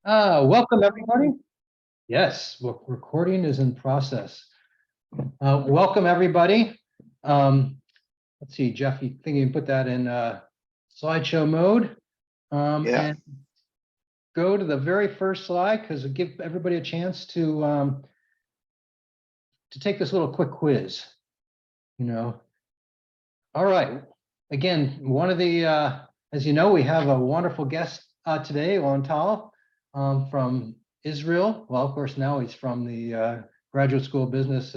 Welcome everybody. Yes, well, recording is in process. Welcome everybody. Let's see, Jeff, you think you can put that in slideshow mode? Yeah. And go to the very first slide because it give everybody a chance to take this little quick quiz. All right. Again, one of the as you know, we have a wonderful guest today, Alon from Israel. Well, of course, now he's from the Graduate School of Business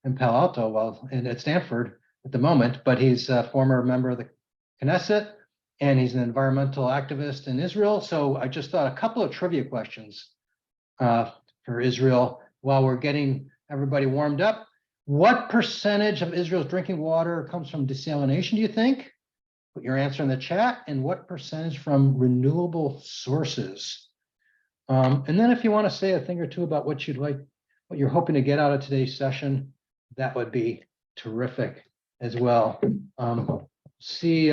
in Palo Alto, and at Stanford at the moment, but he's a former member of the Knesset, and he's an environmental activist in Israel. So I just thought a couple of trivia questions for Israel while we're getting everybody warmed up. What percentage of Israel's drinking water comes from desalination, do you think? Put your answer in the chat. And what percentage from renewable sources? And then if you want to say a thing or two about what you're hoping to get out of today's session, that would be terrific as well. See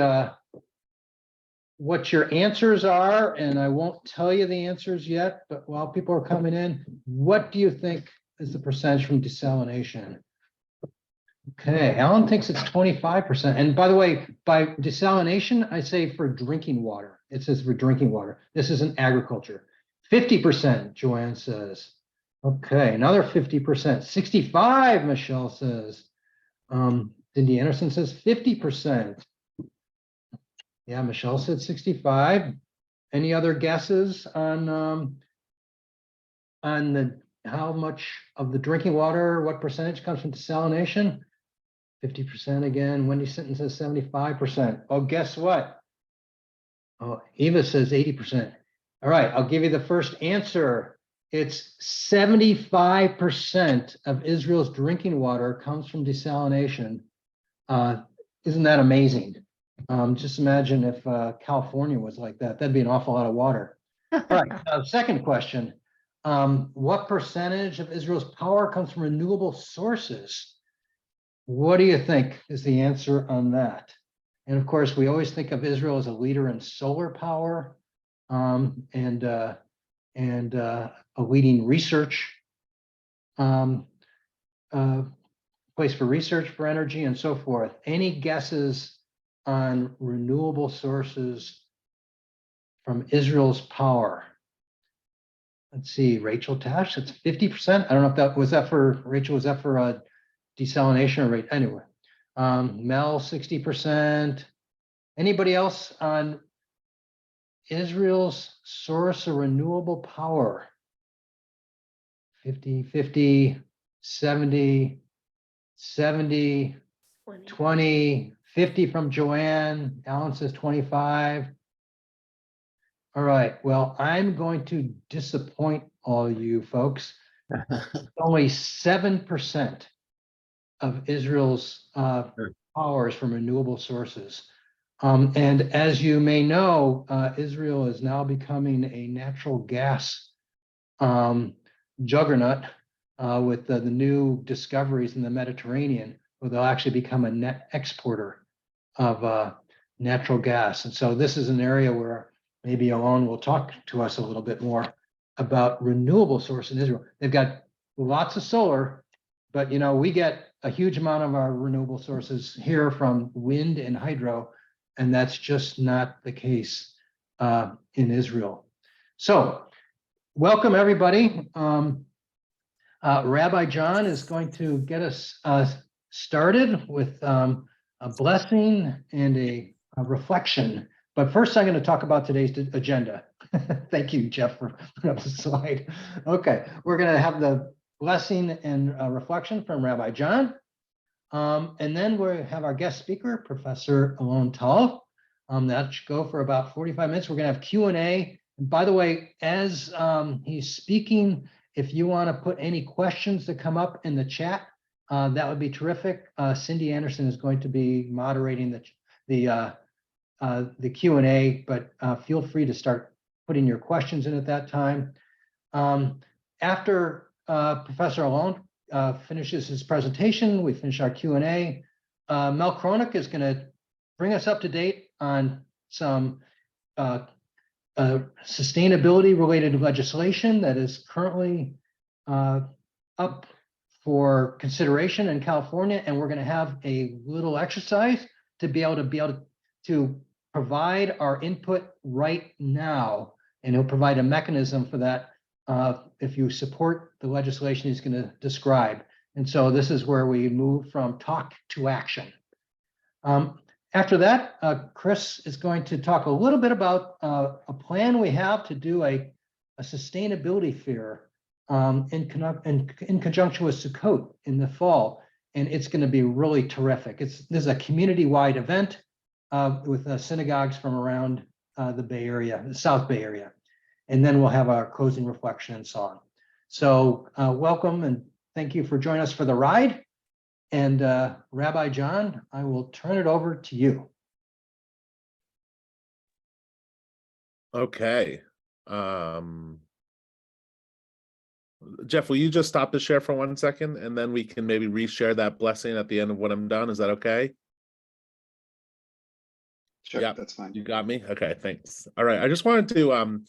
what your answers are, and I won't tell you the answers yet, but while people are coming in, what do you think is the percentage from desalination? Okay, Alan thinks it's 25%. And by the way, by desalination, I say for drinking water. It says for drinking water. This isn't agriculture. 50%, Joanne says. Okay, another 50%. 65, Michelle says. Cindy Anderson says 50%. Yeah, Michelle said 65. Any other guesses on how much of the drinking water, what percentage comes from desalination? 50% again. Wendy Sinton says 75%. Oh, guess what? Oh, Eva says 80%. All right, I'll give you the first answer. It's 75% of Israel's drinking water comes from desalination. Isn't that amazing? Just imagine if California was like that. That'd be an awful lot of water. All right, second question. What percentage of Israel's power comes from renewable sources? What do you think is the answer on that? And of course, we always think of Israel as a leader in solar power and a leading research place for research for energy and so forth. Any guesses on renewable sources from Israel's power? Let's see, Rachel Tash, it's 50%. I don't know if that was for Rachel, was that for desalination rate? Anyway, Mel, 60%. Anybody else on Israel's source of renewable power? 50, 50, 70, 70, 20, 50 from Joanne. Alan says 25. All right, well, I'm going to disappoint all you folks. Only 7% of Israel's power is from renewable sources. And as you may know, Israel is now becoming a natural gas juggernaut with the new discoveries in the Mediterranean, where they'll actually become a net exporter of natural gas. And so this is an area where maybe Alon will talk to us a little bit more about renewable source in Israel. They've got lots of solar, but we get a huge amount of our renewable sources here from wind and hydro, and that's just not the case in Israel. So welcome everybody. Rabbi John is going to get us started with a blessing and a reflection. But first, I'm going to talk about today's agenda. Thank you, Jeff, for putting up the slide. Okay, we're going to have the blessing and reflection from Rabbi John. And then we'll have our guest speaker, Professor Alon. That should go for about 45 minutes. We're going to have Q&A. And by the way, as he's speaking, if you want to put any questions that come up in the chat, that would be terrific. Cindy Anderson is going to be moderating the Q&A, but feel free to start putting your questions in at that time. After Professor Alon finishes his presentation, we finish our Q&A. Mel Kronik is going to bring us up to date on some sustainability-related legislation that is currently up for consideration in California, and we're going to have a little exercise to be able to provide our input right now, and he'll provide a mechanism for that if you support the legislation he's going to describe. And so this is where we move from talk to action. After that, Chris is going to talk a little bit about a plan we have to do a sustainability fair in conjunction with Sukkot in the fall. And it's going to be really terrific. This is a community-wide event with synagogues from around the Bay Area, the South Bay Area. And then we'll have our closing reflection and so on. So welcome and thank you for joining us for the ride. And Rabbi John, I will turn it over to you. Okay. Jeff, will you just stop the share for 1 second and then we can maybe reshare that blessing at the end of when I'm done? Is that okay? Sure, Yeah, that's fine. You got me? Okay, thanks. All right. I just wanted to,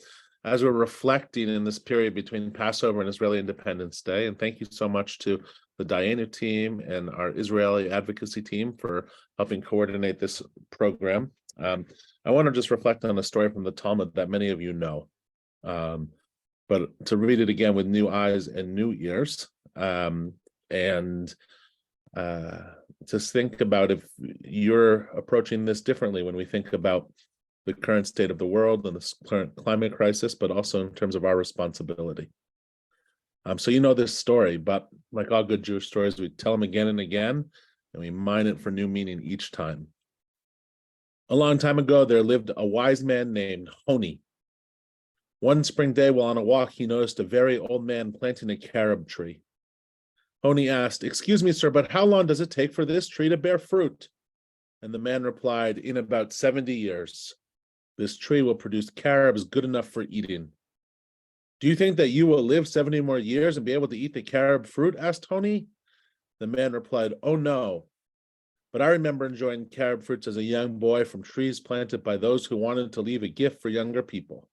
as we're reflecting in this period between Passover and Israeli Independence Day, and thank you so much to the Dayenu team and our Israeli advocacy team for helping coordinate this program. I want to just reflect on a story from the Talmud that many of you know, but to read it again with new eyes and new ears, and just think about if you're approaching this differently when we think about the current state of the world and the current climate crisis, but also in terms of our responsibility. So you know this story, but like all good Jewish stories, we tell them again and again, and we mine it for new meaning each time. A long time ago, there lived a wise man named Honi. One spring day, while on a walk, he noticed a very old man planting a carob tree. Honi asked, "Excuse me, sir, but how long does it take for this tree to bear fruit?" And the man replied, "In about 70 years. This tree will produce carobs good enough for eating." "Do you think that you will live 70 more years and be able to eat the carob fruit?" asked Honi. The man replied, "Oh no, but I remember enjoying carob fruits as a young boy from trees planted by those who wanted to leave a gift for younger people.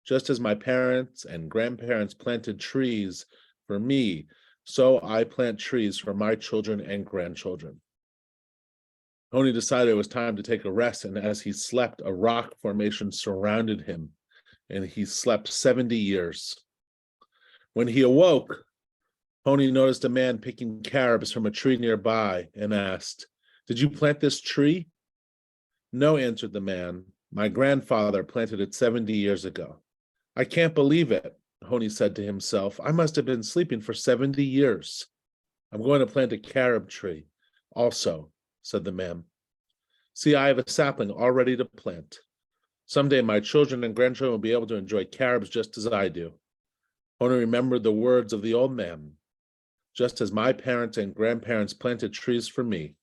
Just as my parents and grandparents planted trees for me, so I plant trees for my children and grandchildren." Honi decided it was time to take a rest, and as he slept, a rock formation surrounded him, and he slept 70 years. When he awoke, Honi noticed a man picking carobs from a tree nearby and asked, "Did you plant this tree?" "No," answered the man. "My grandfather planted it 70 years ago." "I can't believe it," Honi said to himself. "I must have been sleeping for 70 years. I'm going to plant a carob tree also," said the man. "See, I have a sapling all ready to plant. Someday my children and grandchildren will be able to enjoy carobs just as I do." Honi remembered the words of the old man. "Just as my parents and grandparents planted trees for me,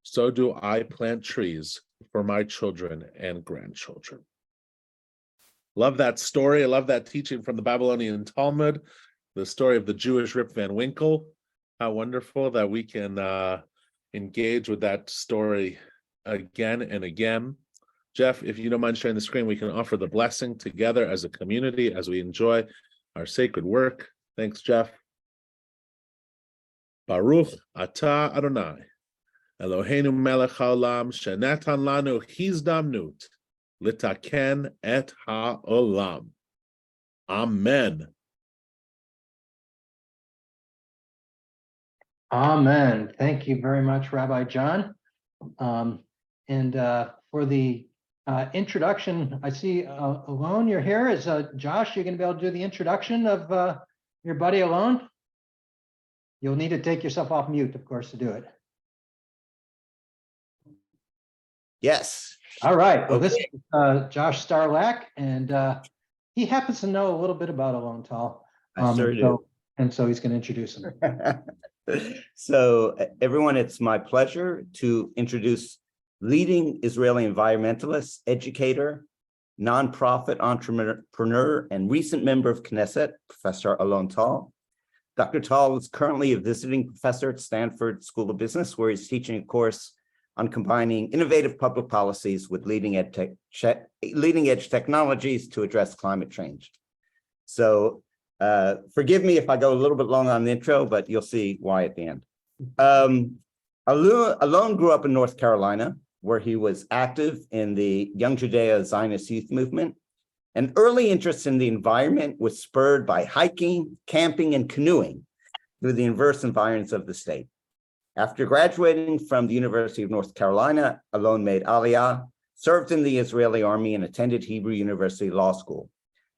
so do I plant trees for my children and grandchildren." Love that story. I love that teaching from the Babylonian Talmud, the story of the Jewish Rip Van Winkle. How wonderful that we can engage with that story again and again. Jeff, if you don't mind sharing the screen, we can offer the blessing together as a community as we enjoy our sacred work. Thanks, Jeff. Baruch atah Adonai, Eloheinu melech haolam, shenatan lanu hizdamnut, litaken et haolam. Amen. Amen. Thank you very much, Rabbi John. And for the introduction, I see Alon, you're here. Is Josh, you're going to be able to do the introduction of your buddy Alon? You'll need to take yourself off mute, of course, to do it. Yes. All right. Well, this is Josh Starlack, and he happens to know a little bit about Alon Tal. I sure do. And so he's going to introduce him. So, everyone, it's my pleasure to introduce leading Israeli environmentalist, educator, nonprofit entrepreneur, and recent member of Knesset, Professor Alon Tal. Dr. Tal is currently a visiting professor at Stanford School of Business, where he's teaching a course on combining innovative public policies with leading edge technologies to address climate change. So forgive me if I go a little bit long on the intro, but you'll see why at the end. Alon grew up in North Carolina, where he was active in the Young Judea Zionist youth movement. An early interest in the environment was spurred by hiking, camping, and canoeing through the diverse environs of the state. After graduating from the University of North Carolina, Alon made Aliyah, served in the Israeli army, and attended Hebrew University Law School.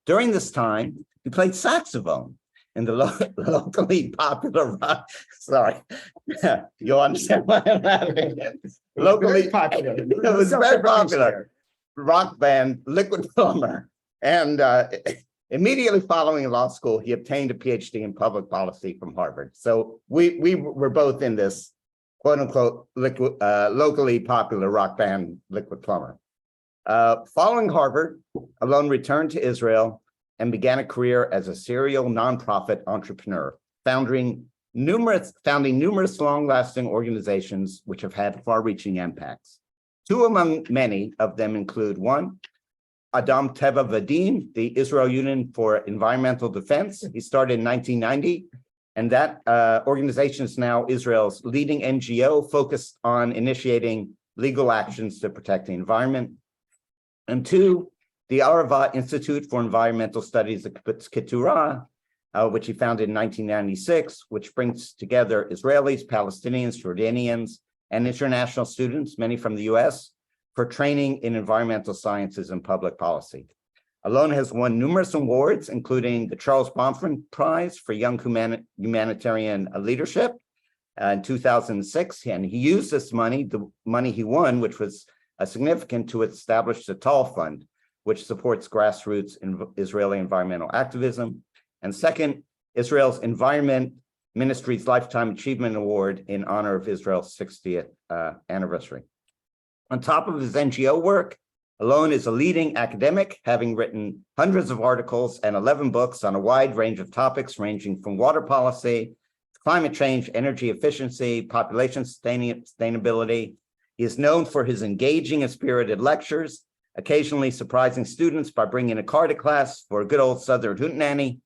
During this time, he played saxophone in the locally popular rock. Sorry, you'll understand why I'm laughing. Locally popular. It was very popular rock band Liquid Plumber. And immediately following law school, he obtained a PhD in public policy from Harvard. So we were both in this quote unquote locally popular rock band Liquid Plumber. Following Harvard, Alon returned to Israel and began a career as a serial nonprofit entrepreneur, founding numerous long-lasting organizations which have had far-reaching impacts. Two among many of them include one, Adam Teva Vadim, the Israel Union for Environmental Defense. He started in 1990, and that organization is now Israel's leading NGO focused on initiating legal actions to protect the environment. And two, the Arava Institute for Environmental Studies at Keturah, which he founded in 1996, which brings together Israelis, Palestinians, Jordanians, and international students, many from the US, for training in environmental sciences and public policy. Alon has won numerous awards, including the Charles Bomford Prize for Young Humanitarian Leadership in 2006, and he used this money, the money he won, which was significant, to establish the Tal Fund, which supports grassroots Israeli environmental activism. And second, Israel's Environment Ministry's Lifetime Achievement Award in honor of Israel's 60th anniversary. On top of his NGO work, Alon is a leading academic, having written hundreds of articles and 11 books on a wide range of topics ranging from water policy, climate change, energy efficiency, population sustainability. He is known for his engaging and spirited lectures, occasionally surprising students by bringing a car to class for a good old Southern hootenanny.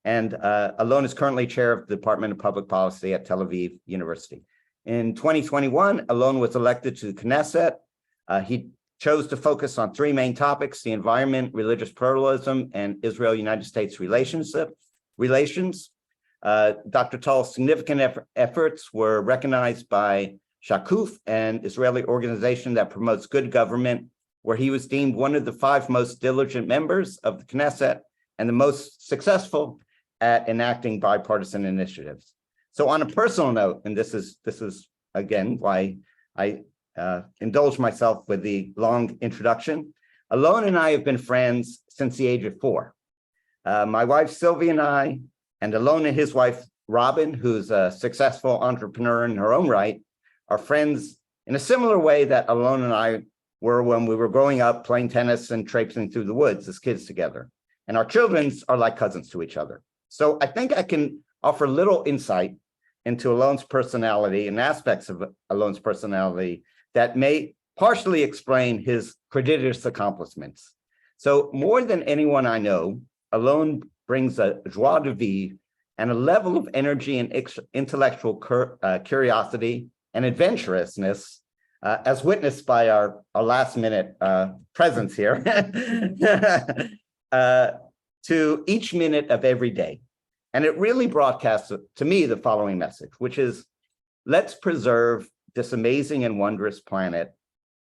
And Alon is currently chair of the Department of Public Policy at Tel Aviv University. In 2021, Alon was elected to the Knesset. He chose to focus on three main topics: the environment, religious pluralism, and Israel-United States relations. Dr. Tal's significant efforts were recognized by Shakuf, an Israeli organization that promotes good government, where he was deemed one of the 5 most diligent members of the Knesset and the most successful at enacting bipartisan initiatives. So on a personal note, and this is again why I indulge myself with the long introduction, Alon and I have been friends since the age of 4. My wife Sylvia and I, and Alon and his wife Robin, who's a successful entrepreneur in her own right, are friends in a similar way that Alon and I were when we were growing up playing tennis and traipsing through the woods as kids together. And our children are like cousins to each other. So I think I can offer little insight into Alon's personality and aspects of Alon's personality that may partially explain his prodigious accomplishments. So more than anyone I know, Alon brings a joie de vivre and a level of energy and intellectual curiosity and adventurousness, as witnessed by our last minute presence here, to each minute of every day. And it really broadcasts to me the following message, which is, let's preserve this amazing and wondrous planet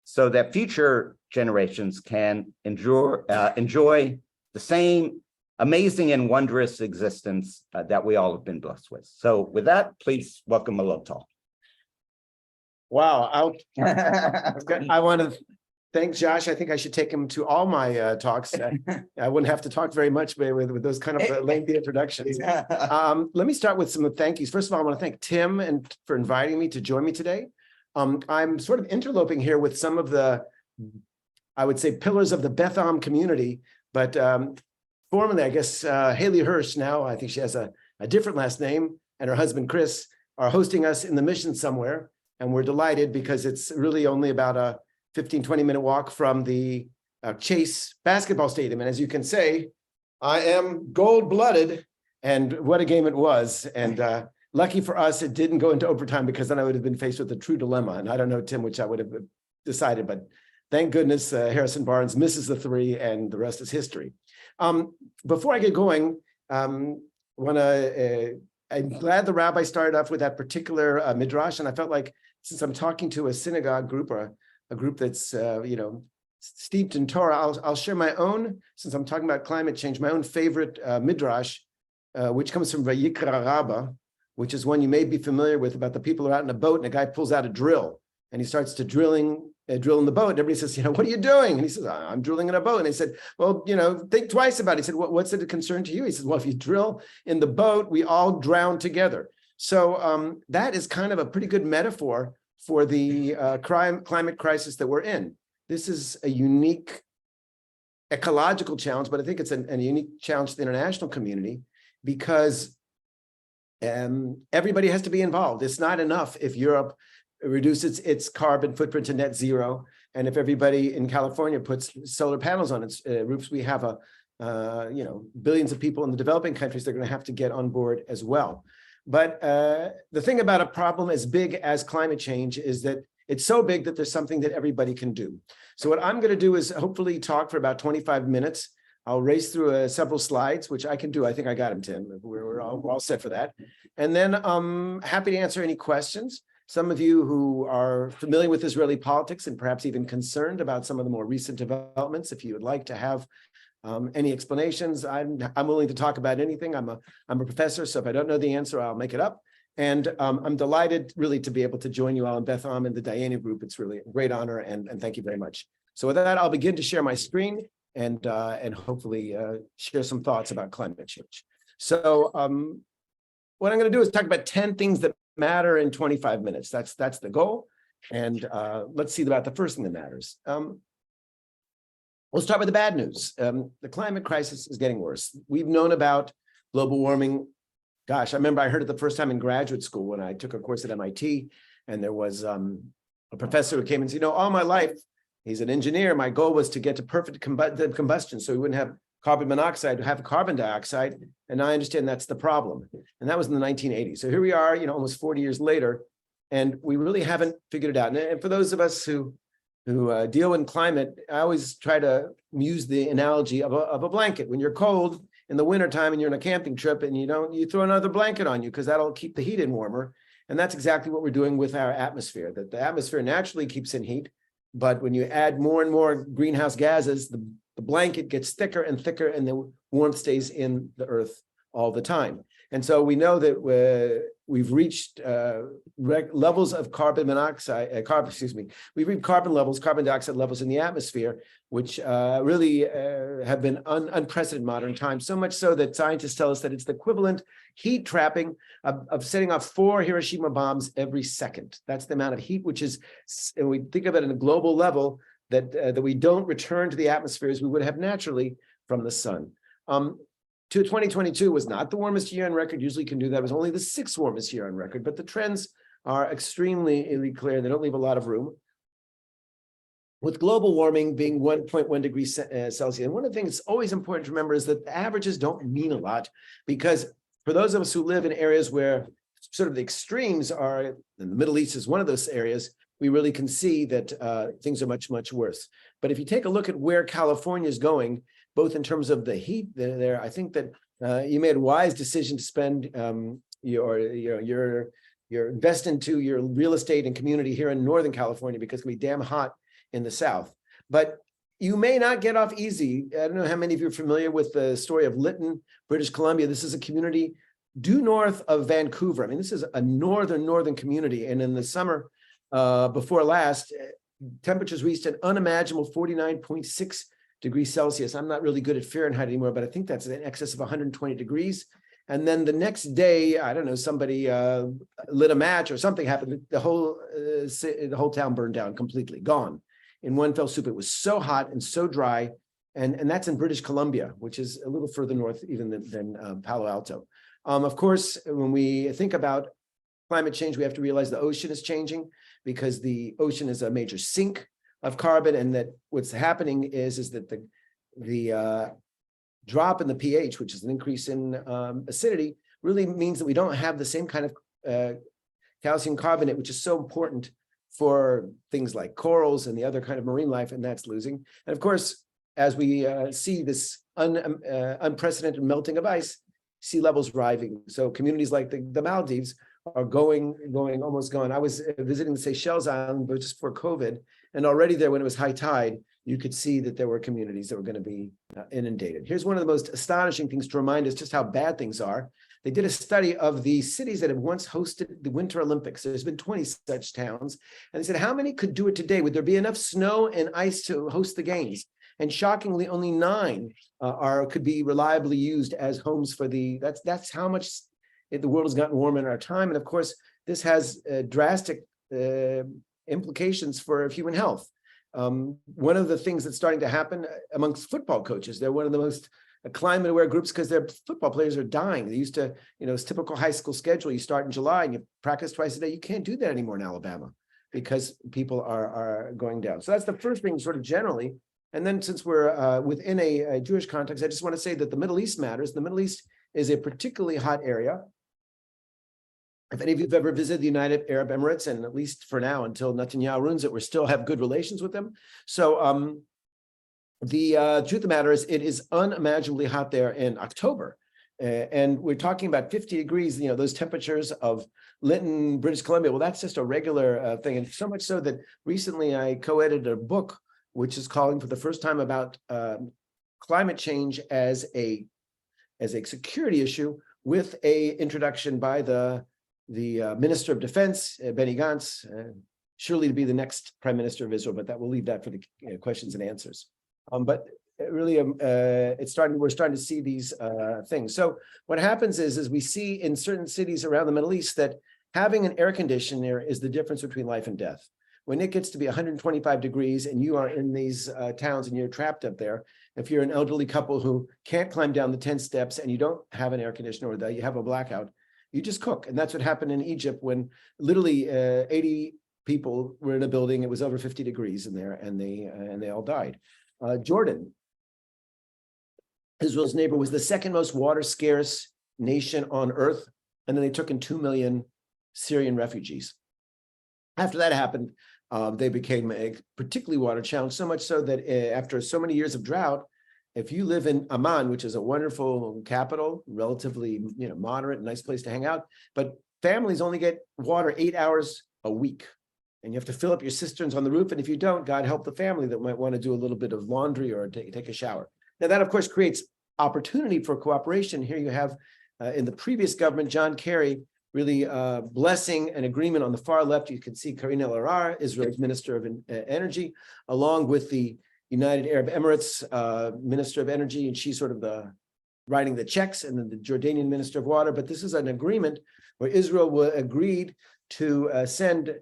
so that future generations can enjoy the same amazing and wondrous existence that we all have been blessed with. So with that, please welcome Alon Tal. Wow, I want to thank Josh. I think I should take him to all my talks. I wouldn't have to talk very much with those kind of lengthy introductions. Let me start with some thank yous. First of all, I want to thank Tim for inviting me to join me today. I'm sort of interloping here with some of the, I would say, pillars of the Beth Am community, but formerly, I guess, Haley Hirsch, now I think she has a different last name, and her husband, Chris, are hosting us in the mission somewhere. And we're delighted because it's really only about a 15-20-minute walk from the Chase basketball stadium. And as you can say, I am gold-blooded, and what a game it was. And lucky for us, it didn't go into overtime, because then I would have been faced with a true dilemma. And I don't know, Tim, which I would have decided, but thank goodness Harrison Barnes misses the three, and the rest is history. Before I get going, I'm glad the rabbi started off with that particular midrash, and I felt like, since I'm talking to a synagogue group, or a group that's steeped in Torah, I'll share my own, since I'm talking about climate change, my own favorite midrash, which comes from Vayikra Rabbah, which is one you may be familiar with, about the people who are out in a boat, and a guy pulls out a drill, and he starts to drill in the boat. And everybody says, what are you doing? And he says, I'm drilling in a boat. And they said, well, think twice about it. He said, what's it a concern to you? He says, well, if you drill in the boat, we all drown together. So that is kind of a pretty good metaphor for the climate crisis that we're in. This is a unique ecological challenge, but I think it's a unique challenge to the international community, because everybody has to be involved. It's not enough if Europe reduces its carbon footprint to net zero, and if everybody in California puts solar panels on its roofs. We have billions of people in the developing countries that are going to have to get on board as well. But the thing about a problem as big as climate change is that it's so big that there's something that everybody can do. So what I'm going to do is hopefully talk for about 25 minutes. I'll race through several slides, which I can do. I think I got them, Tim. We're all set for that. And then I'm happy to answer any questions. Some of you who are familiar with Israeli politics and perhaps even concerned about some of the more recent developments, if you would like to have any explanations, I'm willing to talk about anything. I'm a professor, so if I don't know the answer, I'll make it up. And I'm delighted really to be able to join you all in Beth Am and the Dayenu group. It's really a great honor, and thank you very much. So with that, I'll begin to share my screen and hopefully share some thoughts about climate change. So what I'm going to do is talk about 10 things that matter in 25 minutes. That's the goal. And let's see about the first thing that matters. We'll start with the bad news. The climate crisis is getting worse. We've known about global warming. Gosh, I remember I heard it the first time in graduate school when I took a course at MIT, and there was a professor who came and said, all my life, he's an engineer, my goal was to get to perfect combustion, so we wouldn't have carbon monoxide, we have carbon dioxide, and I understand that's the problem. And that was in the 1980s. So here we are, almost 40 years later, and we really haven't figured it out. And for those of us who deal in climate, I always try to use the analogy of a blanket. When you're cold in the wintertime and you're on a camping trip, and you throw another blanket on you because that'll keep the heat in warmer. And that's exactly what we're doing with our atmosphere, that the atmosphere naturally keeps in heat. But when you add more and more greenhouse gases, the blanket gets thicker and thicker, and the warmth stays in the earth all the time. And so we know that we've reached levels of carbon dioxide levels in the atmosphere, which really have been unprecedented in modern times, so much so that scientists tell us that it's the equivalent heat trapping of setting off 4 Hiroshima bombs every second. That's the amount of heat, which is, and we think of it on a global level, that we don't return to the atmosphere as we would have naturally from the sun. 2022 was not the warmest year on record. Usually can do that. It was only the 6th warmest year on record, but the trends are extremely clear. They don't leave a lot of room. With global warming being 1.1 degrees Celsius, and one of the things that's always important to remember is that the averages don't mean a lot, because for those of us who live in areas where sort of the extremes are, and the Middle East is one of those areas, we really can see that things are much, much worse. But if you take a look at where California is going, both in terms of the heat there, I think that you made a wise decision to spend your invest into your real estate and community here in Northern California, because it's gonna be damn hot in the South. But you may not get off easy. I don't know how many of you are familiar with the story of Lytton, British Columbia. This is a community due north of Vancouver. I mean, this is a northern community. And in the summer before last, temperatures reached an unimaginable 49.6 degrees Celsius. I'm not really good at Fahrenheit anymore, but I think that's in excess of 120 degrees. And then the next day, I don't know, somebody lit a match or something happened. The whole town burned down completely, gone in one fell swoop. It was so hot and so dry. And that's in British Columbia, which is a little further north even than Palo Alto. Of course, when we think about climate change, we have to realize the ocean is changing. because the ocean is a major sink of carbon, and that what's happening is that the drop in the pH, which is an increase in acidity, really means that we don't have the same kind of calcium carbonate, which is so important for things like corals and the other kind of marine life, and that's losing. And of course, as we see this unprecedented melting of ice, sea levels rising. So communities like the Maldives are almost gone. I was visiting the Seychelles Island, but just before COVID, and already there, when it was high tide, you could see that there were communities that were going to be inundated. Here's one of the most astonishing things to remind us just how bad things are. They did a study of the cities that have once hosted the Winter Olympics. There's been 20 such towns. And they said, how many could do it today? Would there be enough snow and ice to host the games? And shockingly, only 9 could be reliably used as homes for that's how much the world has gotten warmer in our time. And of course, this has drastic implications for human health. One of the things that's starting to happen amongst football coaches, they're one of the most climate aware groups because their football players are dying. They used to, it's typical high school schedule. You start in July and you practice twice a day. You can't do that anymore in Alabama because people are going down. So that's the first thing sort of generally. And then since we're within a Jewish context, I just want to say that the Middle East matters. The Middle East is a particularly hot area. If any of you have ever visited the United Arab Emirates, and at least for now, until Netanyahu ruins it, we still have good relations with them. So the truth of the matter is, it is unimaginably hot there in October. And we're talking about 50 degrees, those temperatures of Lytton, British Columbia. Well, that's just a regular thing. And so much so that recently I co-edited a book, which is calling for the first time about climate change as a security issue, with a introduction by the Minister of Defense, Benny Gantz, surely to be the next Prime Minister of Israel, but we'll leave that for the questions and answers. But really, we're starting to see these things. So what happens is we see in certain cities around the Middle East that having an air conditioner is the difference between life and death. When it gets to be 125 degrees and you are in these towns and you're trapped up there, if you're an elderly couple who can't climb down the 10 steps and you don't have an air conditioner or that you have a blackout, you just cook. And that's what happened in Egypt when literally 80 people were in a building. It was over 50 degrees in there, and they all died. Jordan, Israel's neighbor, was the second most water scarce nation on earth. And then they took in 2 million Syrian refugees. After that happened, they became particularly water challenged, so much so that after so many years of drought, if you live in Amman, which is a wonderful capital, relatively moderate, nice place to hang out, but families only get water 8 hours a week. And you have to fill up your cisterns on the roof. And if you don't, God help the family that might want to do a little bit of laundry or take a shower. Now that, of course, creates opportunity for cooperation. Here you have, in the previous government, John Kerry really blessing an agreement on the far left. You can see Karine El-Arar, Israel's Minister of Energy, along with the United Arab Emirates Minister of Energy, and she's sort of writing the checks, and then the Jordanian Minister of Water. But this is an agreement where Israel agreed to send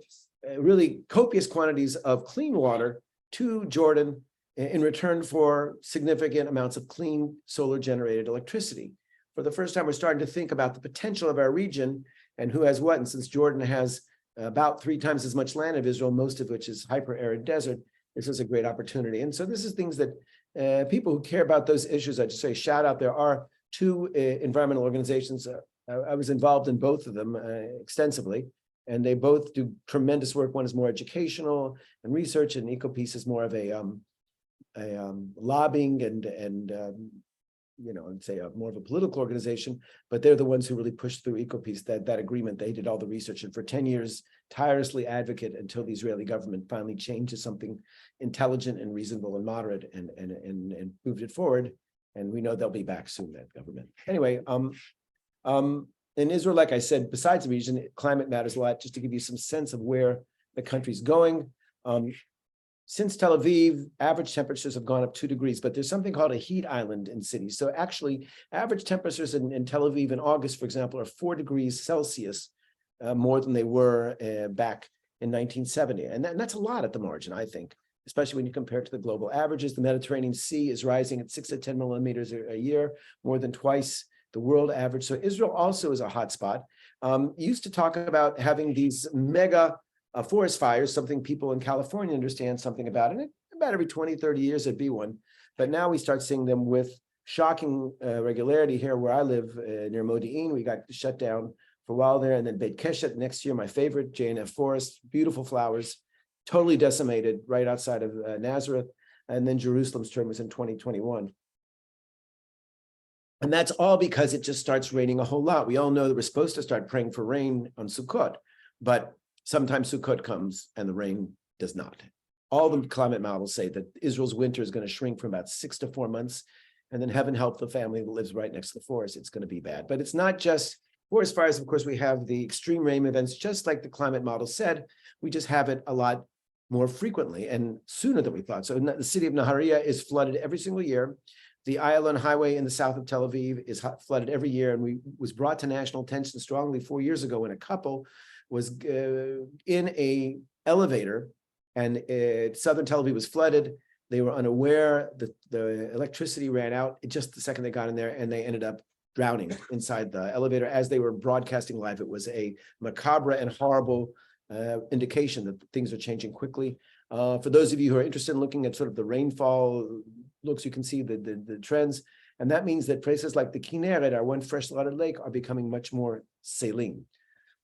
really copious quantities of clean water to Jordan in return for significant amounts of clean solar-generated electricity. For the first time, we're starting to think about the potential of our region and who has what. And since Jordan has about 3 times as much land as Israel, most of which is hyper-arid desert, this is a great opportunity. And so this is things that people who care about those issues, I just say shout out. There are 2 environmental organizations. I was involved in both of them extensively, and they both do tremendous work. One is more educational and research, and EcoPeace is more of a lobbying and I'd say more of a political organization, but they're the ones who really pushed through EcoPeace, that agreement. They did all the research, and for 10 years, tirelessly advocate until the Israeli government finally changed to something intelligent and reasonable and moderate and moved it forward. And we know they'll be back soon, that government. Anyway, in Israel, like I said, besides the region, climate matters a lot. Just to give you some sense of where the country's going. Since Tel Aviv, average temperatures have gone up 2 degrees, but there's something called a heat island in cities. So actually, average temperatures in Tel Aviv in August, for example, are 4 degrees Celsius more than they were back in 1970. And that's a lot at the margin, I think, especially when you compare it to the global averages. The Mediterranean Sea is rising at 6 to 10 millimeters a year, more than twice the world average. So Israel also is a hot spot. Used to talk about having these mega forest fires, something people in California understand something about. And about every 20, 30 years, there'd be one. But now we start seeing them with shocking regularity here where I live near Modi'in. We got shut down for a while there. And then Beit Keshet next year, my favorite, JNF Forest, beautiful flowers, totally decimated right outside of Nazareth. And then Jerusalem's term was in 2021. And that's all because it just starts raining a whole lot. We all know that we're supposed to start praying for rain on Sukkot, but sometimes Sukkot comes and the rain does not. All the climate models say that Israel's winter is going to shrink from about 6 to 4 months. And then heaven help the family that lives right next to the forest. It's going to be bad. But it's not just forest fires. Of course, we have the extreme rain events, just like the climate model said. We just have it a lot more frequently and sooner than we thought. So the city of Nahariya is flooded every single year. The Alon highway in the south of Tel Aviv is flooded every year, and was brought to national attention strongly 4 years ago when a couple was in a elevator, and southern Tel Aviv was flooded. They were unaware that the electricity ran out just the second they got in there, and they ended up drowning inside the elevator as they were broadcasting live. It was a macabre and horrible indication that things are changing quickly. For those of you who are interested in looking at sort of the rainfall looks, you can see the trends. And that means that places like the Kinneret, our one freshwater lake, are becoming much more saline.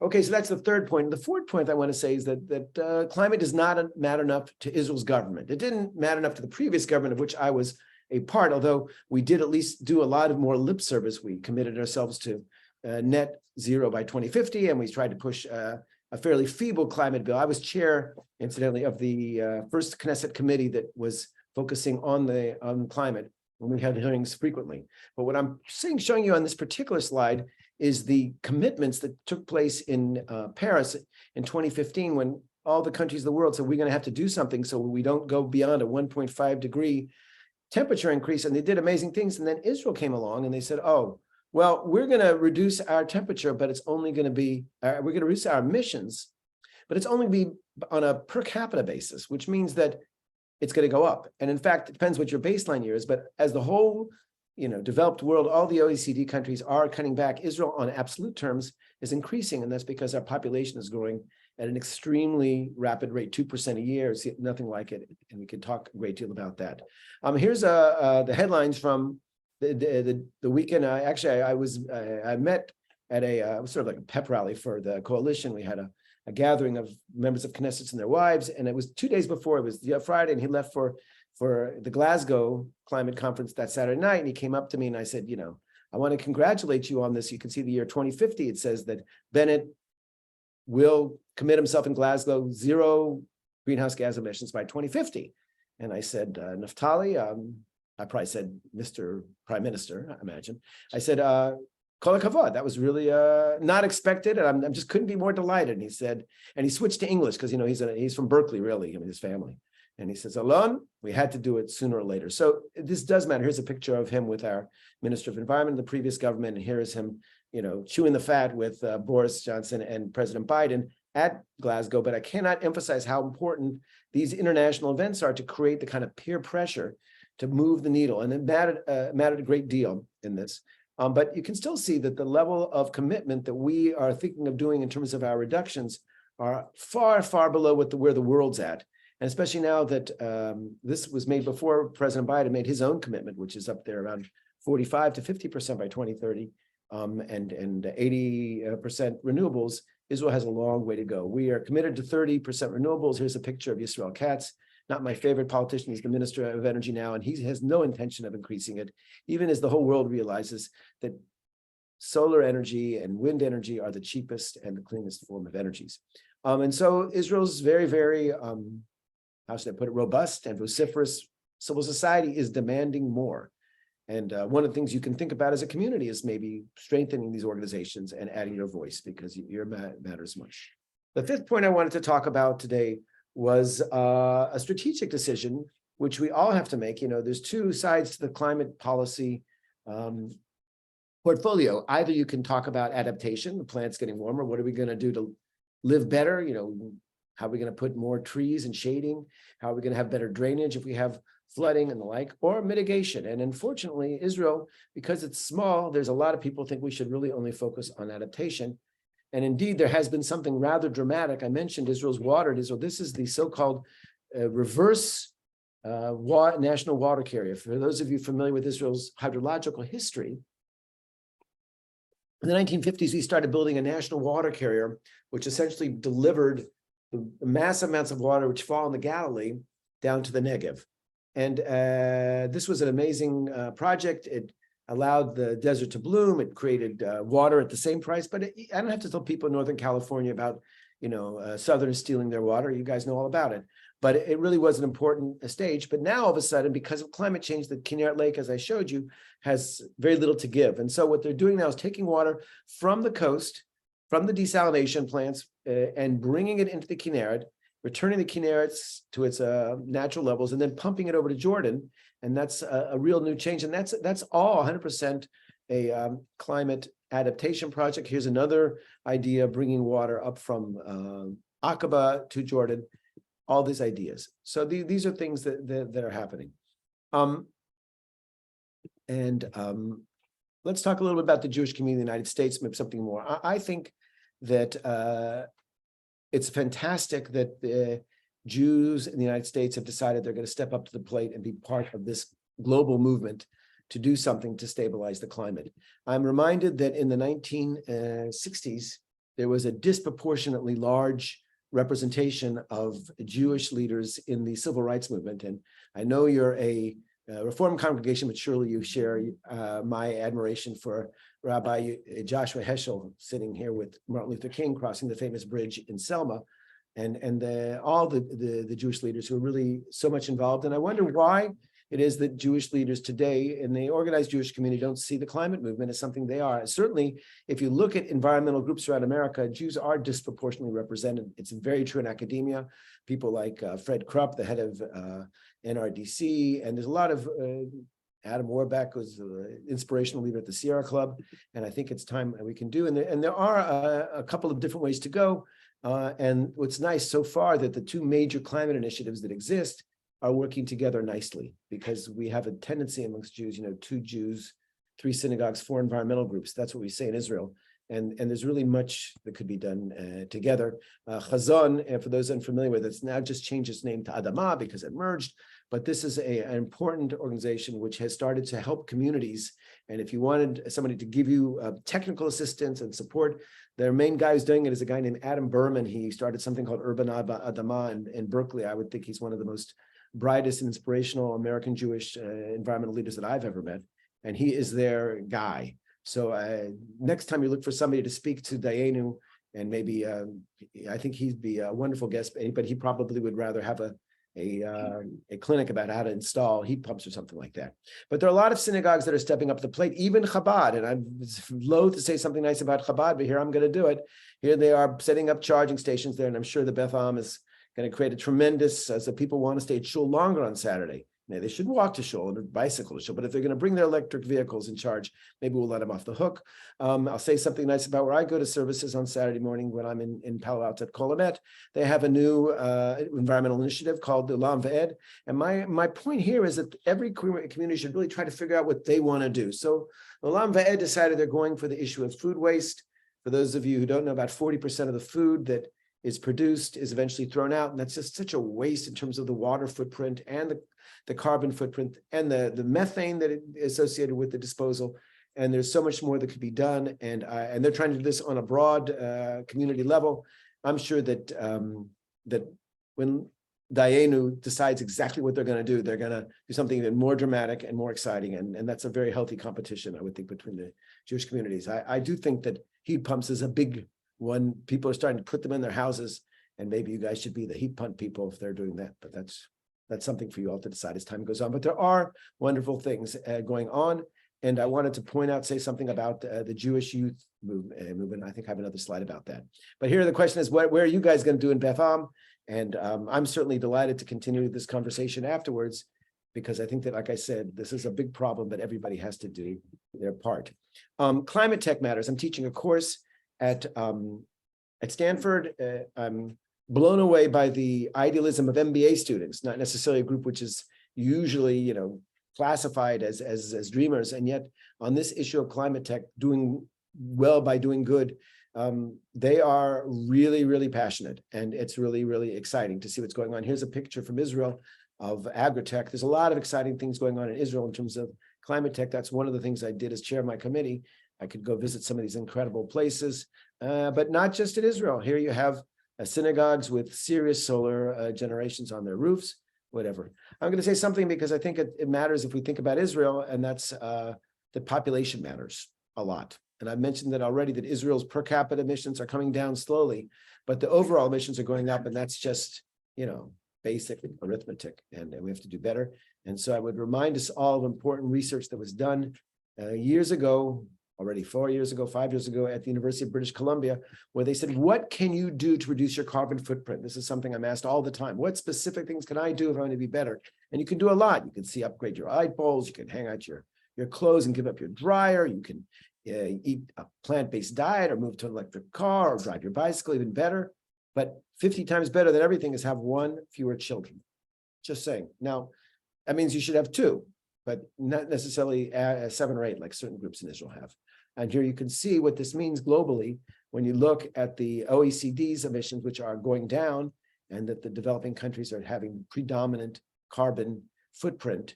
Okay, so that's the third point. The fourth point I want to say is that climate does not matter enough to Israel's government. It didn't matter enough to the previous government of which I was a part, although we did at least do a lot of more lip service. We committed ourselves to net zero by 2050, and we tried to push a fairly feeble climate bill. I was chair, incidentally, of the first Knesset committee that was focusing on climate when we had hearings frequently. But what I'm showing you on this particular slide is the commitments that took place in Paris in 2015 when all the countries of the world said we're going to have to do something so we don't go beyond a 1.5 degree temperature increase. And they did amazing things. And then Israel came along and they said, oh, well, we're going to reduce our temperature, but it's only going to be, we're going to reduce our emissions, but it's only be on a per capita basis, which means that it's going to go up. And in fact, it depends what your baseline year is, but as the whole developed world, all the OECD countries are cutting back. Israel on absolute terms is increasing. And that's because our population is growing at an extremely rapid rate, 2% a year. It's nothing like it. And we could talk a great deal about that. Here's the headlines from the weekend. I met at a sort of like a pep rally for the coalition. We had a gathering of members of Knesset and their wives. And it was 2 days before, it was Friday, and he left for the Glasgow climate conference that Saturday night. And he came up to me and I said, I want to congratulate you on this. You can see the year 2050. It says that Bennett will commit himself in Glasgow, 0 greenhouse gas emissions by 2050. And I said, Naftali, I probably said, Mr. Prime Minister, I imagine. I said, Kol hakavod, that was really not expected. And I just couldn't be more delighted. And he said, and he switched to English because, he's from Berkeley, really, his family. And he says, Alon, we had to do it sooner or later. So this does matter. Here's a picture of him with our Minister of Environment in the previous government. And here is him, chewing the fat with Boris Johnson and President Biden at Glasgow. But I cannot emphasize how important these international events are to create the kind of peer pressure to move the needle. And it mattered a great deal in this. But you can still see that the level of commitment that we are thinking of doing in terms of our reductions are far, far below where the world's at. And especially now that this was made before President Biden made his own commitment, which is up there around 45 to 50% by 2030, and 80% renewables, Israel has a long way to go. We are committed to 30% renewables. Here's a picture of Yisrael Katz, not my favorite politician. He's the Minister of Energy now, and he has no intention of increasing it, even as the whole world realizes that solar energy and wind energy are the cheapest and the cleanest form of energies. And so Israel's very, very, how should I put it, robust and vociferous civil society is demanding more. And one of the things you can think about as a community is maybe strengthening these organizations and adding your voice because your matters much. The fifth point I wanted to talk about today was a strategic decision, which we all have to make. There's two sides to the climate policy portfolio. Either you can talk about adaptation, the planet's getting warmer. What are we going to do to live better? How are we going to put more trees and shading? How are we going to have better drainage if we have flooding and the like, or mitigation? And unfortunately, Israel, because it's small, there's a lot of people think we should really only focus on adaptation. And indeed, there has been something rather dramatic. I mentioned Israel's water at Israel. This is the so-called reverse national water carrier. For those of you familiar with Israel's hydrological history, in the 1950s, we started building a national water carrier, which essentially delivered the massive amounts of water which fall in the Galilee down to the Negev. And this was an amazing project. It allowed the desert to bloom. It created water at the same price. But I don't have to tell people in Northern California about, Southerners stealing their water. You guys know all about it. But it really was an important stage. But now all of a sudden, because of climate change, the Kinneret Lake, as I showed you, has very little to give. And so what they're doing now is taking water from the coast, from the desalination plants, and bringing it into the Kinneret, returning the Kinneret to its natural levels, and then pumping it over to Jordan. And that's a real new change. And that's all 100% a climate adaptation project. Here's another idea, bringing water up from Aqaba to Jordan. All these ideas. So these are things that are happening. Let's talk a little bit about the Jewish community in the United States, maybe something more. I think that it's fantastic that the Jews in the United States have decided they're going to step up to the plate and be part of this global movement to do something to stabilize the climate. I'm reminded that in the 1960s, there was a disproportionately large representation of Jewish leaders in the civil rights movement. And I know you're a Reform congregation, but surely you share my admiration for Rabbi Joshua Heschel, sitting here with Martin Luther King crossing the famous bridge in Selma, and all the Jewish leaders who are really so much involved. And I wonder why it is that Jewish leaders today in the organized Jewish community don't see the climate movement as something they are. Certainly, if you look at environmental groups around America, Jews are disproportionately represented. It's very true in academia. People like Fred Krupp, the head of NRDC, and there's a lot of Adam Warbeck was an inspirational leader at the Sierra Club, and I think it's time we can do. And there are a couple of different ways to go. And what's nice so far that the two major climate initiatives that exist are working together nicely, because we have a tendency amongst Jews, 2 Jews, 3 synagogues, 4 environmental groups. That's what we say in Israel. And there's really much that could be done together. Chazon, for those unfamiliar with it, it's now just changed its name to Adama because it merged. But this is an important organization which has started to help communities. And if you wanted somebody to give you technical assistance and support, their main guy who's doing it is a guy named Adam Berman. He started something called Urban Adama in Berkeley. I would think he's one of the most brightest and inspirational American Jewish environmental leaders that I've ever met. And he is their guy. So next time you look for somebody to speak to Dayenu, and maybe I think he'd be a wonderful guest, but he probably would rather have a clinic about how to install heat pumps or something like that. But there are a lot of synagogues that are stepping up to the plate, even Chabad. And I'm loath to say something nice about Chabad, but here I'm going to do it. Here they are setting up charging stations there, and I'm sure the Beth Am is going to create a tremendous, so people want to stay at shul longer on Saturday. Now, they should walk to shul and bicycle to shul, but if they're going to bring their electric vehicles in charge, maybe we'll let them off the hook. I'll say something nice about where I go to services on Saturday morning when I'm in Palo Alto at Kolamet. They have a new environmental initiative called the Alon. And my point here is that every community should really try to figure out what they want to do. So Alon decided they're going for the issue of food waste. For those of you who don't know, about 40% of the food that is produced is eventually thrown out. And that's just such a waste in terms of the water footprint and the carbon footprint and the methane that is associated with the disposal. And there's so much more that could be done. And they're trying to do this on a broad community level. I'm sure that that when Dayenu decides exactly what they're going to do, they're going to do something even more dramatic and more exciting. And that's a very healthy competition, I would think, between the Jewish communities. I do think that heat pumps is a big one. People are starting to put them in their houses, and maybe you guys should be the heat pump people if they're doing that. But that's something for you all to decide as time goes on. But there are wonderful things going on. And I wanted to say something about the Jewish youth movement. I think I have another slide about that. But here the question is, where are you guys going to do in Beth Am? And I'm certainly delighted to continue this conversation afterwards, because I think that, like I said, this is a big problem, but everybody has to do their part. Climate tech matters. I'm teaching a course at Stanford. I'm blown away by the idealism of MBA students, not necessarily a group which is usually, classified as dreamers. And yet on this issue of climate tech, doing well by doing good, They are really, really passionate, and it's really, really exciting to see what's going on. Here's a picture from Israel of agri-tech. There's a lot of exciting things going on in Israel in terms of climate tech. That's one of the things I did as chair of my committee. I could go visit some of these incredible places, but not just in Israel. Here you have synagogues with serious solar generations on their roofs, whatever. I'm going to say something because I think it matters if we think about Israel, and that's the population matters a lot. And I've mentioned that already, that Israel's per capita emissions are coming down slowly, but the overall emissions are going up, and that's just, basic arithmetic, and we have to do better. And so I would remind us all of important research that was done years ago, already 4 years ago, 5 years ago, at the University of British Columbia, where they said, what can you do to reduce your carbon footprint? This is something I'm asked all the time. What specific things can I do if I want to be better? And you can do a lot. You can upgrade your eyeballs, you can hang out your clothes and give up your dryer, you can eat a plant-based diet, or move to an electric car, or drive your bicycle, even better. But 50 times better than everything is have one fewer children. Just saying. Now, that means you should have 2, but not necessarily 7 or 8 like certain groups in Israel have. And here you can see what this means globally when you look at the OECD's emissions, which are going down, and that the developing countries are having predominant carbon footprint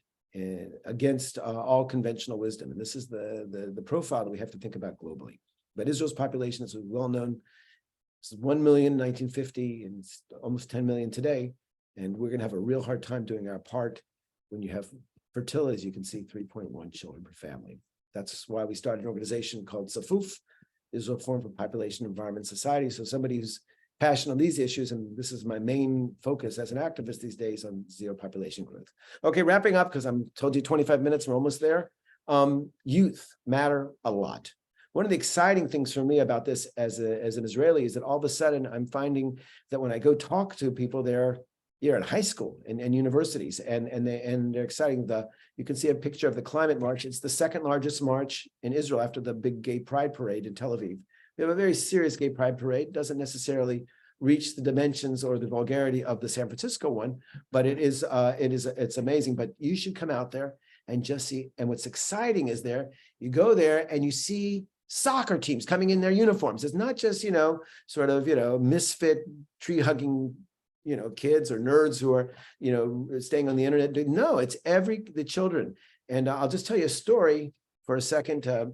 against all conventional wisdom. And this is the profile that we have to think about globally. But Israel's population is well known. It's 1 million in 1950, and it's almost 10 million today. And we're going to have a real hard time doing our part when you have fertility, as you can see, 3.1 children per family. That's why we started an organization called Safuf, Israel Forum for Population, Environment, Society. So somebody who's passionate on these issues, and this is my main focus as an activist these days, on zero population growth. Okay, wrapping up, because I'm told you 25 minutes, we're almost there. Youth matter a lot. One of the exciting things for me about this as an Israeli is that all of a sudden I'm finding that when I go talk to people, they're in high school and universities, and they're exciting. You can see a picture of the climate march. It's the second largest march in Israel after the big gay pride parade in Tel Aviv. We have a very serious gay pride parade. It doesn't necessarily reach the dimensions or the vulgarity of the San Francisco one, but it's amazing. But you should come out there and just see. And what's exciting is you go there and you see soccer teams coming in their uniforms. It's not just, misfit tree hugging, kids or nerds who are, staying on the internet. No, it's the children. And I'll just tell you a story for a second to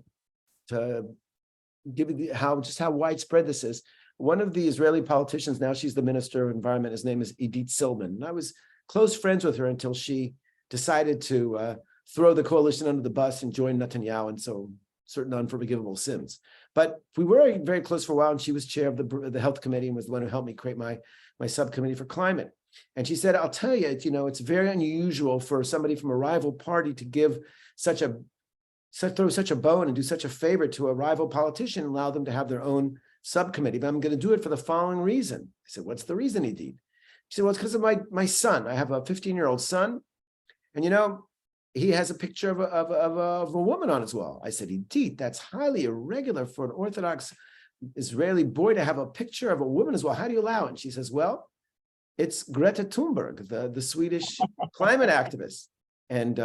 give you how widespread this is. One of the Israeli politicians, now she's the Minister of Environment, his name is Idit Silman. And I was close friends with her until she decided to throw the coalition under the bus and join Netanyahu, and so certain unforgivable sins. But we were very close for a while, and she was chair of the health committee and was the one who helped me create my subcommittee for climate. And she said, I'll tell you, it's very unusual for somebody from a rival party to give throw such a bone and do such a favor to a rival politician and allow them to have their own subcommittee. But I'm going to do it for the following reason. I said, what's the reason, Edith? She said, well, it's because of my son. I have a 15-year-old son, and he has a picture of a woman on his wall. I said, Edith, that's highly irregular for an Orthodox Israeli boy to have a picture of a woman as well. How do you allow it? And she says, well, it's Greta Thunberg, the Swedish climate activist. And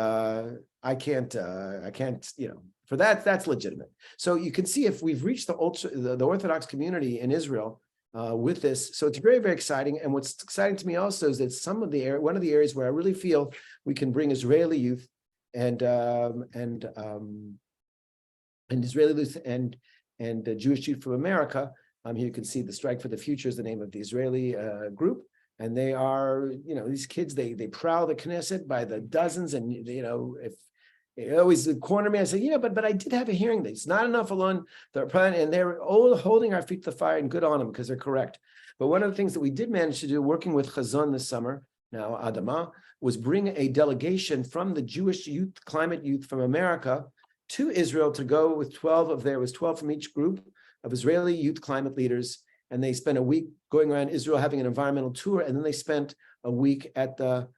I can't, for that's legitimate. So you can see if we've reached the Orthodox community in Israel with this. So it's very, very exciting. And what's exciting to me also is that one of the areas where I really feel we can bring Israeli youth and Israeli youth and Jewish youth from America. Here you can see the Strike for the Future is the name of the Israeli group. And they are, these kids, they prowl the Knesset by the dozens. And, if they always corner me, I say, but I did have a hearing. It's not enough, Alon. And they're all holding our feet to the fire, and good on them because they're correct. But one of the things that we did manage to do working with Chazon this summer, now Adama, was bring a delegation from the Jewish youth, climate youth from America to Israel to go with 12 from each group of Israeli youth climate leaders. And they spent a week going around Israel having an environmental tour. And then they spent a week at the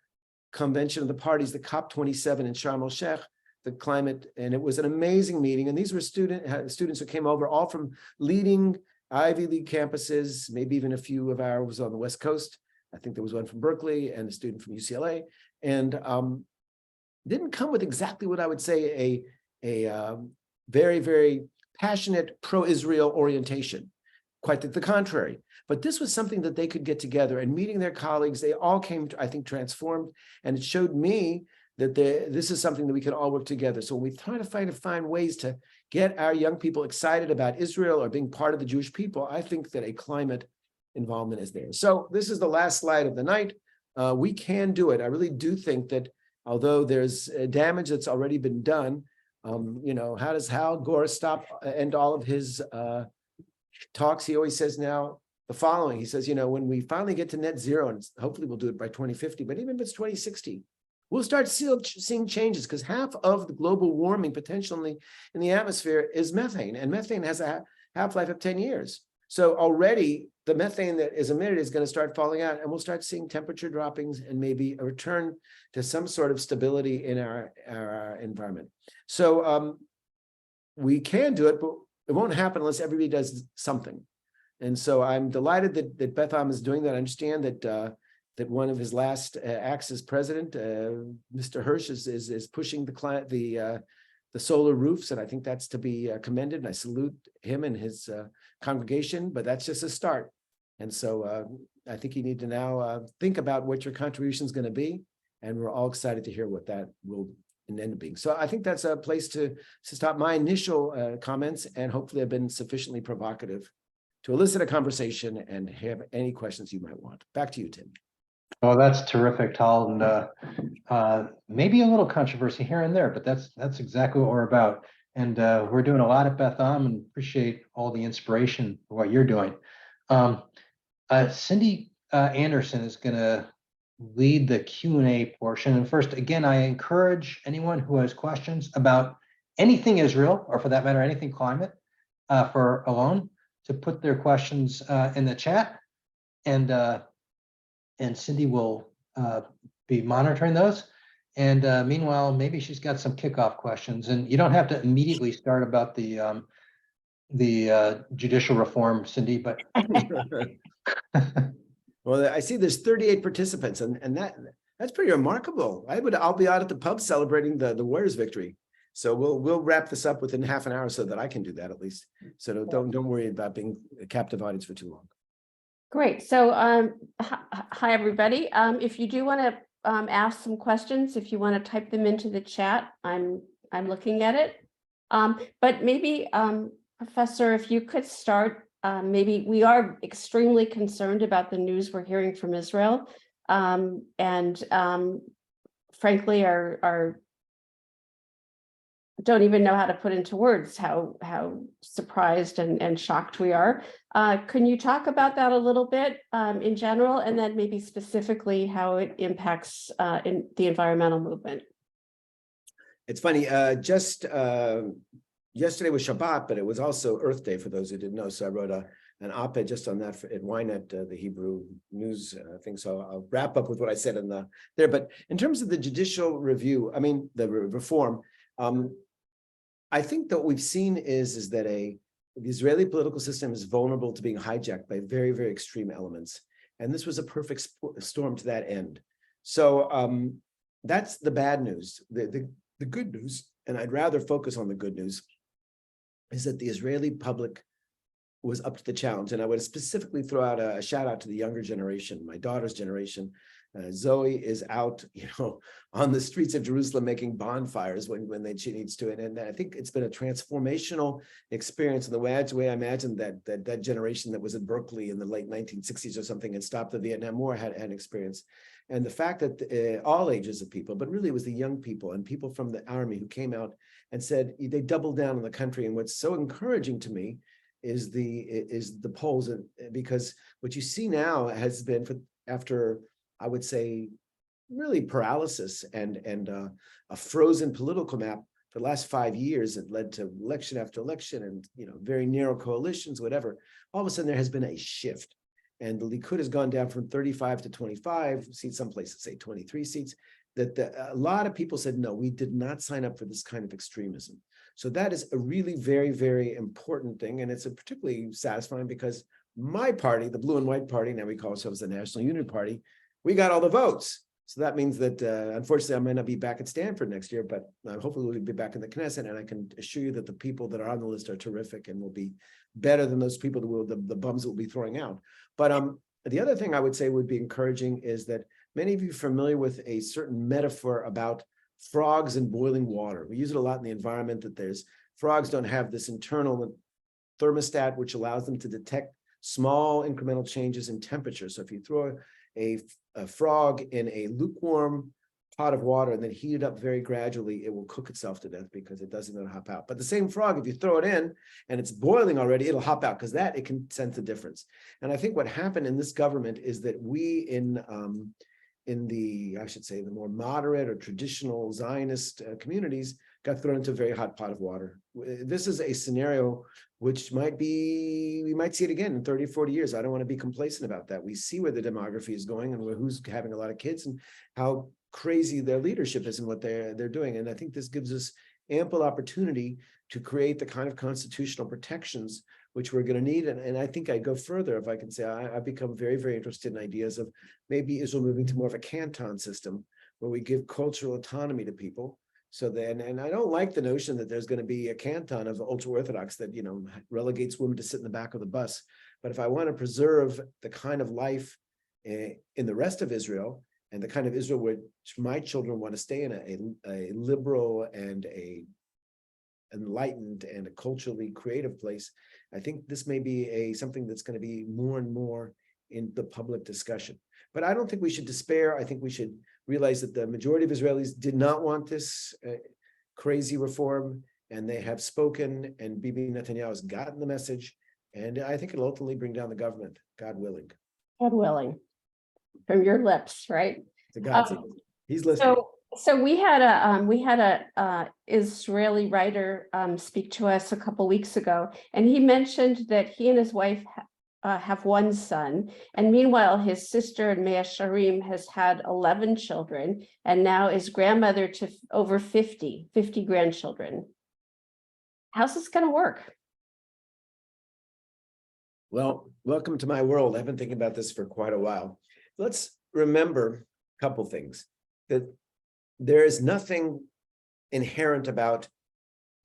convention of the parties, the COP27 in Sharm el-Sheikh, the climate. And it was an amazing meeting. And these were students who came over all from leading Ivy League campuses, maybe even a few of ours on the West Coast. I think there was one from Berkeley and a student from UCLA. And didn't come with exactly what I would say a very, very passionate pro-Israel orientation. quite the contrary. But this was something that they could get together, and meeting their colleagues, they all came, I think, transformed. And it showed me that this is something that we can all work together. So when we try to find ways to get our young people excited about Israel or being part of the Jewish people, I think that a climate involvement is there. So this is the last slide of the night. We can do it. I really do think that although there's damage that's already been done, how does Hal Gore end all of his talks? He always says now the following. He says, when we finally get to net zero, and hopefully we'll do it by 2050, but even if it's 2060, we'll start seeing changes, because half of the global warming potentially in the atmosphere is methane, and methane has a half-life of 10 years. So already the methane that is emitted is going to start falling out, and we'll start seeing temperature droppings and maybe a return to some sort of stability in our environment. So we can do it, but it won't happen unless everybody does something. And so I'm delighted that Betham is doing that. I understand that one of his last acts as president, Mr. Hirsch, is pushing the solar roofs, and I think that's to be commended. And I salute him and his congregation, but that's just a start. And so I think you need to now think about what your contribution is going to be, and we're all excited to hear what that will end up being. So I think that's a place to stop my initial comments, and hopefully I've been sufficiently provocative to elicit a conversation and have any questions you might want. Back to you, Tim. Oh, that's terrific, Tal, and maybe a little controversy here and there, but that's exactly what we're about. And we're doing a lot at Betham, and appreciate all the inspiration for what you're doing. Cindy Anderson is going to lead the Q&A portion. And first, again, I encourage anyone who has questions about anything Israel, or for that matter, anything climate, for Alon, to put their questions in the chat, and Cindy will be monitoring those. And meanwhile, maybe she's got some kickoff questions, and you don't have to immediately start about the judicial reform, Cindy, but well, I see there's 38 participants, and that's pretty remarkable. I'll be out at the pub celebrating the Warriors' victory. So we'll wrap this up within half an hour so that I can do that at least. So don't worry about being a captive audience for too long. Great. So hi, everybody. If you do want to ask some questions, if you want to type them into the chat, I'm looking at it. But maybe, Professor, if you could start, maybe we are extremely concerned about the news we're hearing from Israel. And frankly, are don't even know how to put into words how surprised and shocked we are. Can you talk about that a little bit in general, and then maybe specifically how it impacts in the environmental movement? It's funny, just yesterday was Shabbat, but it was also Earth Day for those who didn't know. So I wrote an op-ed just on that at Ynet, the Hebrew news thing. So I'll wrap up with what I said in there. But in terms of the judicial review, I mean, the reform, I think that what we've seen is that the Israeli political system is vulnerable to being hijacked by very, very extreme elements. And this was a perfect storm to that end. So that's the bad news. The good news, and I'd rather focus on the good news, is that the Israeli public was up to the challenge. And I would specifically throw out a shout out to the younger generation, my daughter's generation. Zoe is out, on the streets of Jerusalem making bonfires when she needs to. And I think it's been a transformational experience in the way I imagine that generation that was at Berkeley in the late 1960s or something and stopped the Vietnam War had an experience. And the fact that all ages of people, but really it was the young people and people from the army who came out and said they doubled down on the country. And what's so encouraging to me is the polls, because what you see now has been after, I would say, really paralysis and a frozen political map for the last 5 years. It led to election after election and very narrow coalitions, whatever. All of a sudden there has been a shift, and the Likud has gone down from 35 to 25 seats. Some places say 23 seats. A lot of people said, no, we did not sign up for this kind of extremism. So that is a really very, very important thing, and it's particularly satisfying because my party, the Blue and White Party, now we call ourselves the National Unity Party, we got all the votes. So that means that unfortunately I might not be back at Stanford next year, but hopefully we'll be back in the Knesset, and I can assure you that the people that are on the list are terrific and will be better than those people that will the bums that will be throwing out. But the other thing I would say would be encouraging is that many of you are familiar with a certain metaphor about frogs and boiling water. We use it a lot in the environment, that there's frogs don't have this internal thermostat which allows them to detect small incremental changes in temperature. So if you throw a frog in a lukewarm pot of water and then heat it up very gradually, it will cook itself to death because it doesn't know to hop out. But the same frog, if you throw it in and it's boiling already, it'll hop out because that it can sense the difference. And I think what happened in this government is that we in the, I should say, the more moderate or traditional Zionist communities got thrown into a very hot pot of water. This is a scenario which might be, we might see it again in 30, 40 years. I don't want to be complacent about that. We see where the demography is going and who's having a lot of kids and how crazy their leadership is and what they're doing. And I think this gives us ample opportunity to create the kind of constitutional protections which we're going to need. And I think I go further, if I can say, I've become very, very interested in ideas of maybe Israel moving to more of a canton system where we give cultural autonomy to people. So then, and I don't like the notion that there's going to be a canton of ultra-Orthodox that, you know, relegates women to sit in the back of the bus. But if I want to preserve the kind of life in the rest of Israel and the kind of Israel which my children want to stay in, a liberal and a enlightened and a culturally creative place, I think this may be something that's going to be more and more in the public discussion. But I don't think we should despair. I think we should realize that the majority of Israelis did not want this crazy reform, and they have spoken, and Bibi Netanyahu has gotten the message, and I think it'll ultimately bring down the government, God willing. God willing, from your lips, right? To God's hand. He's listening. So we had a Israeli writer speak to us a couple weeks ago, and he mentioned that he and his wife have one son, and meanwhile his sister Mea Sharim has had 11 children and now is grandmother to over 50 grandchildren. How's this going to work? Well, welcome to my world. I've been thinking about this for quite a while. Let's remember a couple things. That there is nothing inherent about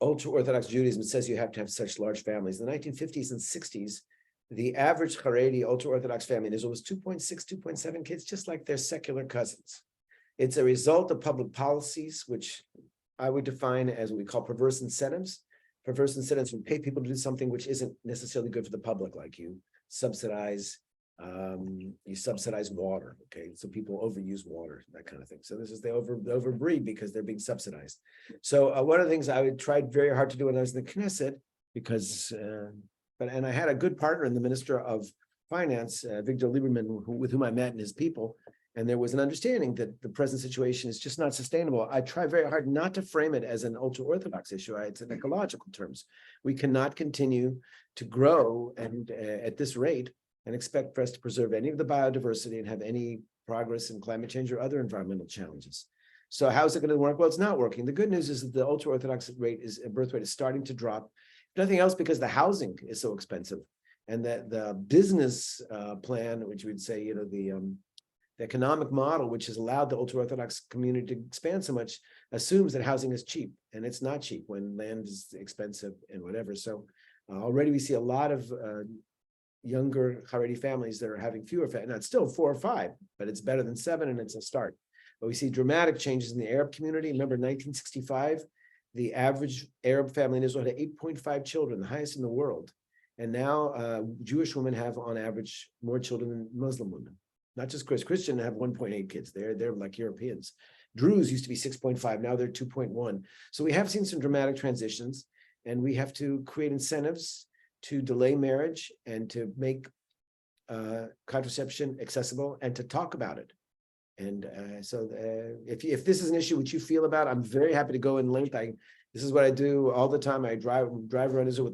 ultra-Orthodox Judaism that says you have to have such large families. In the 1950s and 60s, the average Haredi ultra-Orthodox family in Israel was 2.6, 2.7 kids, just like their secular cousins. It's a result of public policies, which I would define as what we call perverse incentives. Perverse incentives would pay people to do something which isn't necessarily good for the public, like you subsidize water, okay? So people overuse water, that kind of thing. So this is they overbreed because they're being subsidized. So one of the things I tried very hard to do when I was in the Knesset, because and I had a good partner in the Minister of Finance, Victor Lieberman, with whom I met and his people, and there was an understanding that the present situation is just not sustainable. I try very hard not to frame it as an ultra-Orthodox issue. It's in ecological terms. We cannot continue to grow and at this rate and expect for us to preserve any of the biodiversity and have any progress in climate change or other environmental challenges. So how is it going to work? Well, it's not working. The good news is that the ultra-Orthodox birth rate is starting to drop. If nothing else, because the housing is so expensive, and that the business plan, which we'd say, you know, the economic model, which has allowed the ultra-Orthodox community to expand so much, assumes that housing is cheap, and it's not cheap when land is expensive and whatever. So already we see a lot of younger Haredi families that are having fewer families. Now it's still 4 or 5, but it's better than 7, and it's a start. But we see dramatic changes in the Arab community. Remember, in 1965, the average Arab family in Israel had 8.5 children, the highest in the world. And now Jewish women have, on average, more children than Muslim women. Not just Christian have 1.8 kids. They're like Europeans. Druze used to be 6.5. Now they're 2.1. So we have seen some dramatic transitions, and we have to create incentives to delay marriage and to make contraception accessible and to talk about it. And so if this is an issue which you feel about, I'm very happy to go in length. This is what I do all the time. I drive around Israel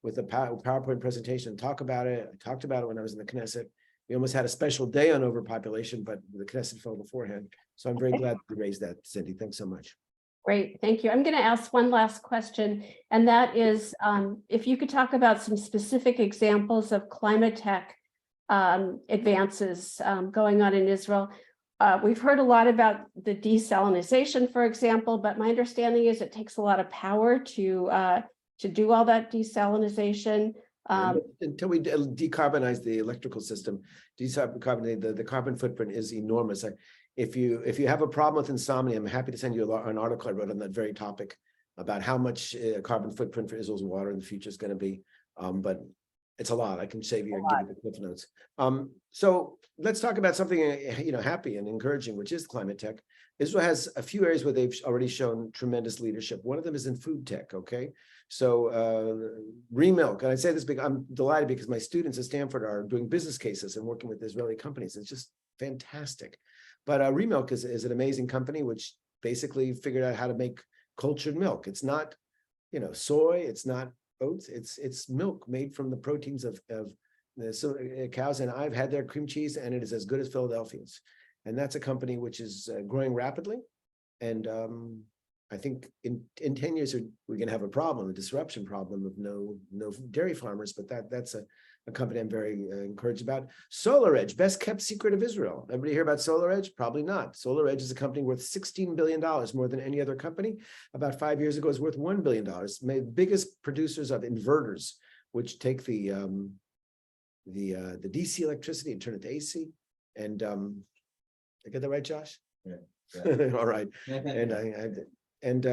with a PowerPoint presentation and talk about it. I talked about it when I was in the Knesset. We almost had a special day on overpopulation, but the Knesset fell beforehand. So I'm very glad you raised that, Cindy. Thanks so much. Great, thank you. I'm going to ask one last question, and that is if you could talk about some specific examples of climate tech advances going on in Israel. we've heard a lot about the desalinization, for example, but my understanding is it takes a lot of power to do all that desalinization. Until we decarbonize the electrical system, decarbonate the carbon footprint is enormous. If you have a problem with insomnia, I'm happy to send you an article I wrote on that very topic about how much carbon footprint for Israel's water in the future is going to be. But it's a lot. I can save you and give you the cliff notes. So let's talk about something happy and encouraging, which is climate tech. Israel has a few areas where they've already shown tremendous leadership. One of them is in food tech. Okay, so Remilk, and I say this because I'm delighted because my students at Stanford are doing business cases and working with Israeli companies. It's just fantastic. But Remilk is an amazing company which basically figured out how to make cultured milk. It's not, soy. It's not oats. It's milk made from the proteins of the cows. And I've had their cream cheese, and it is as good as Philadelphia's. And that's a company which is growing rapidly. And I think in 10 years we're going to have a problem, a disruption problem of no dairy farmers. But that's a company I'm very encouraged about. SolarEdge, best kept secret of Israel. Everybody hear about SolarEdge? Probably not. SolarEdge is a company worth $16 billion, more than any other company. About 5 years ago, it was worth $1 billion. Made biggest producers of inverters, which take the DC electricity and turn it to AC. And I get that right, Josh? Yeah. All right. And do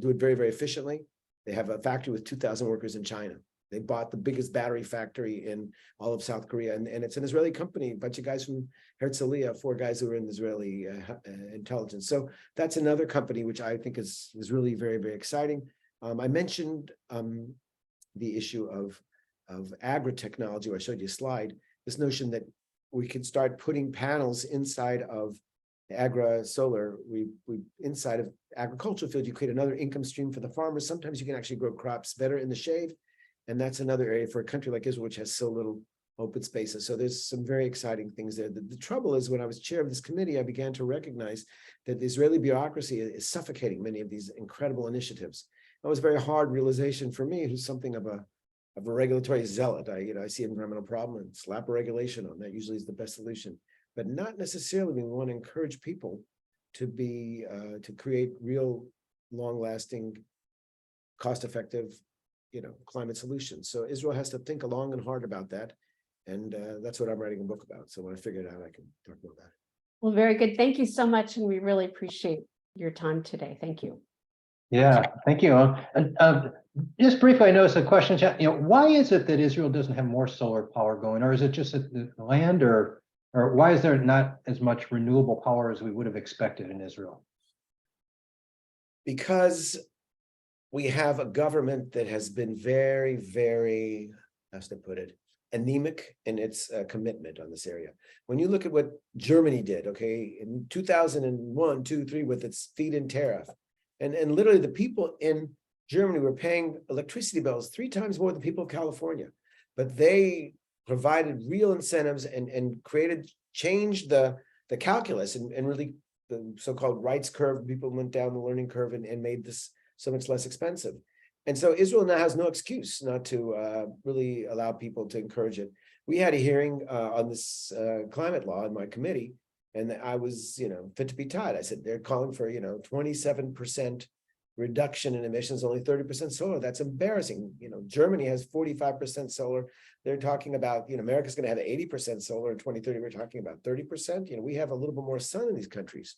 it very, very efficiently. They have a factory with 2,000 workers in China. They bought the biggest battery factory in all of South Korea, and it's an Israeli company. A bunch of guys from Herzliya, 4 guys who were in Israeli intelligence. So that's another company which I think is really very, very exciting. I mentioned the issue of agri-technology, where I showed you a slide. This notion that we can start putting panels inside of agri-solar. We inside of agricultural field, you create another income stream for the farmers. Sometimes you can actually grow crops better in the shade. And that's another area for a country like Israel, which has so little open spaces. So there's some very exciting things there. The trouble is, when I was chair of this committee, I began to recognize that the Israeli bureaucracy is suffocating many of these incredible initiatives. That was a very hard realization for me, who's something of a regulatory zealot. I see an environmental problem and slap a regulation on that. Usually is the best solution, but not necessarily. We want to encourage people to create real, long-lasting, cost-effective, climate solutions. So Israel has to think long and hard about that. And that's what I'm writing a book about. So when I figure it out, I can talk more about it. Well, very good. Thank you so much. And we really appreciate your time today. Thank you. Yeah, thank you. Just briefly, I noticed a question, why is it that Israel doesn't have more solar power going, or is it just the land, or why is there not as much renewable power as we would have expected in Israel? Because we have a government that has been very, very, how to put it, anemic in its commitment on this area. When you look at what Germany did, okay, in 2001, 2, 3, with its feed-in tariff, and literally the people in Germany were paying electricity bills 3 times more than people of California, but they provided real incentives and changed the calculus and really the so-called rights curve. People went down the learning curve and made this so much less expensive. And so Israel now has no excuse not to really allow people to encourage it. We had a hearing on this climate law in my committee, and I was, fit to be tied. I said, they're calling for, 27% reduction in emissions, only 30% solar. That's embarrassing. Germany has 45% solar. They're talking about, America's going to have 80% solar in 2030. We're talking about 30%. We have a little bit more sun in these countries.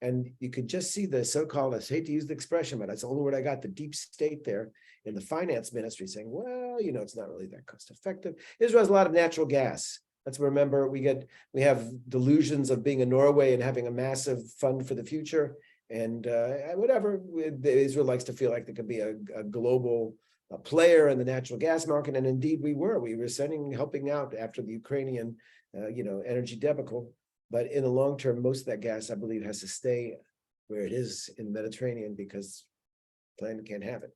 And you could just see the so-called, I hate to use the expression, but that's the only word I got, the deep state there in the finance ministry saying, well, it's not really that cost effective. Israel has a lot of natural gas. Let's remember, we have delusions of being a Norway and having a massive fund for the future. And whatever, Israel likes to feel like there could be a global player in the natural gas market. And indeed we were helping out after the Ukrainian, energy debacle. But in the long term, most of that gas, I believe, has to stay where it is in the Mediterranean because the planet can't have it.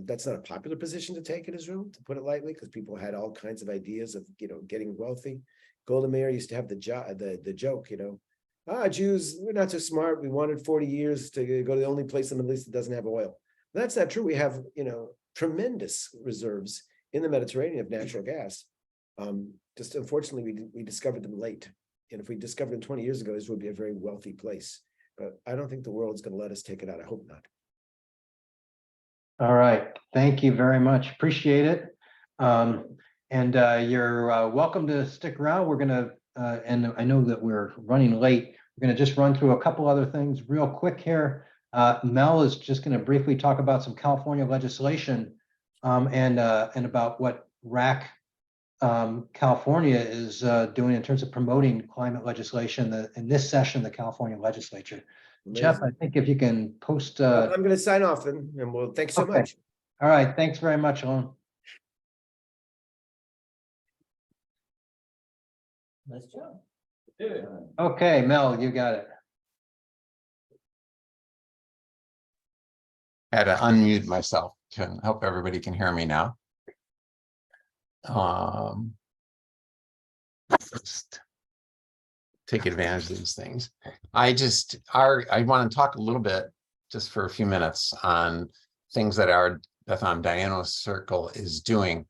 That's not a popular position to take in Israel, to put it lightly, because people had all kinds of ideas of, getting wealthy. Golda Meir used to have the joke, Jews, we're not so smart. We wanted 40 years to go to the only place in the Middle East that doesn't have oil. That's not true. We have, tremendous reserves in the Mediterranean of natural gas. Just unfortunately, we discovered them late And if we discovered 20 years ago, this would be a very wealthy place. But I don't think the world's going to let us take it out. I hope not. All right, thank you very much. Appreciate it. And you're welcome to stick around. We're gonna, and I know that we're running late. We're gonna just run through a couple other things real quick here. Mel is just gonna briefly talk about some California legislation and about what RAC California is doing in terms of promoting climate legislation in this session, the California legislature. Jeff, I think if you can post. I'm going to sign off then, and well, thanks so much. All right, thanks very much, Alon. Nice job. Okay, Mel, you got it. I had to unmute myself to hope everybody can hear me now. Just take advantage of these things. I want to talk a little bit, just for a few minutes, on things that our Dayenu Circle is doing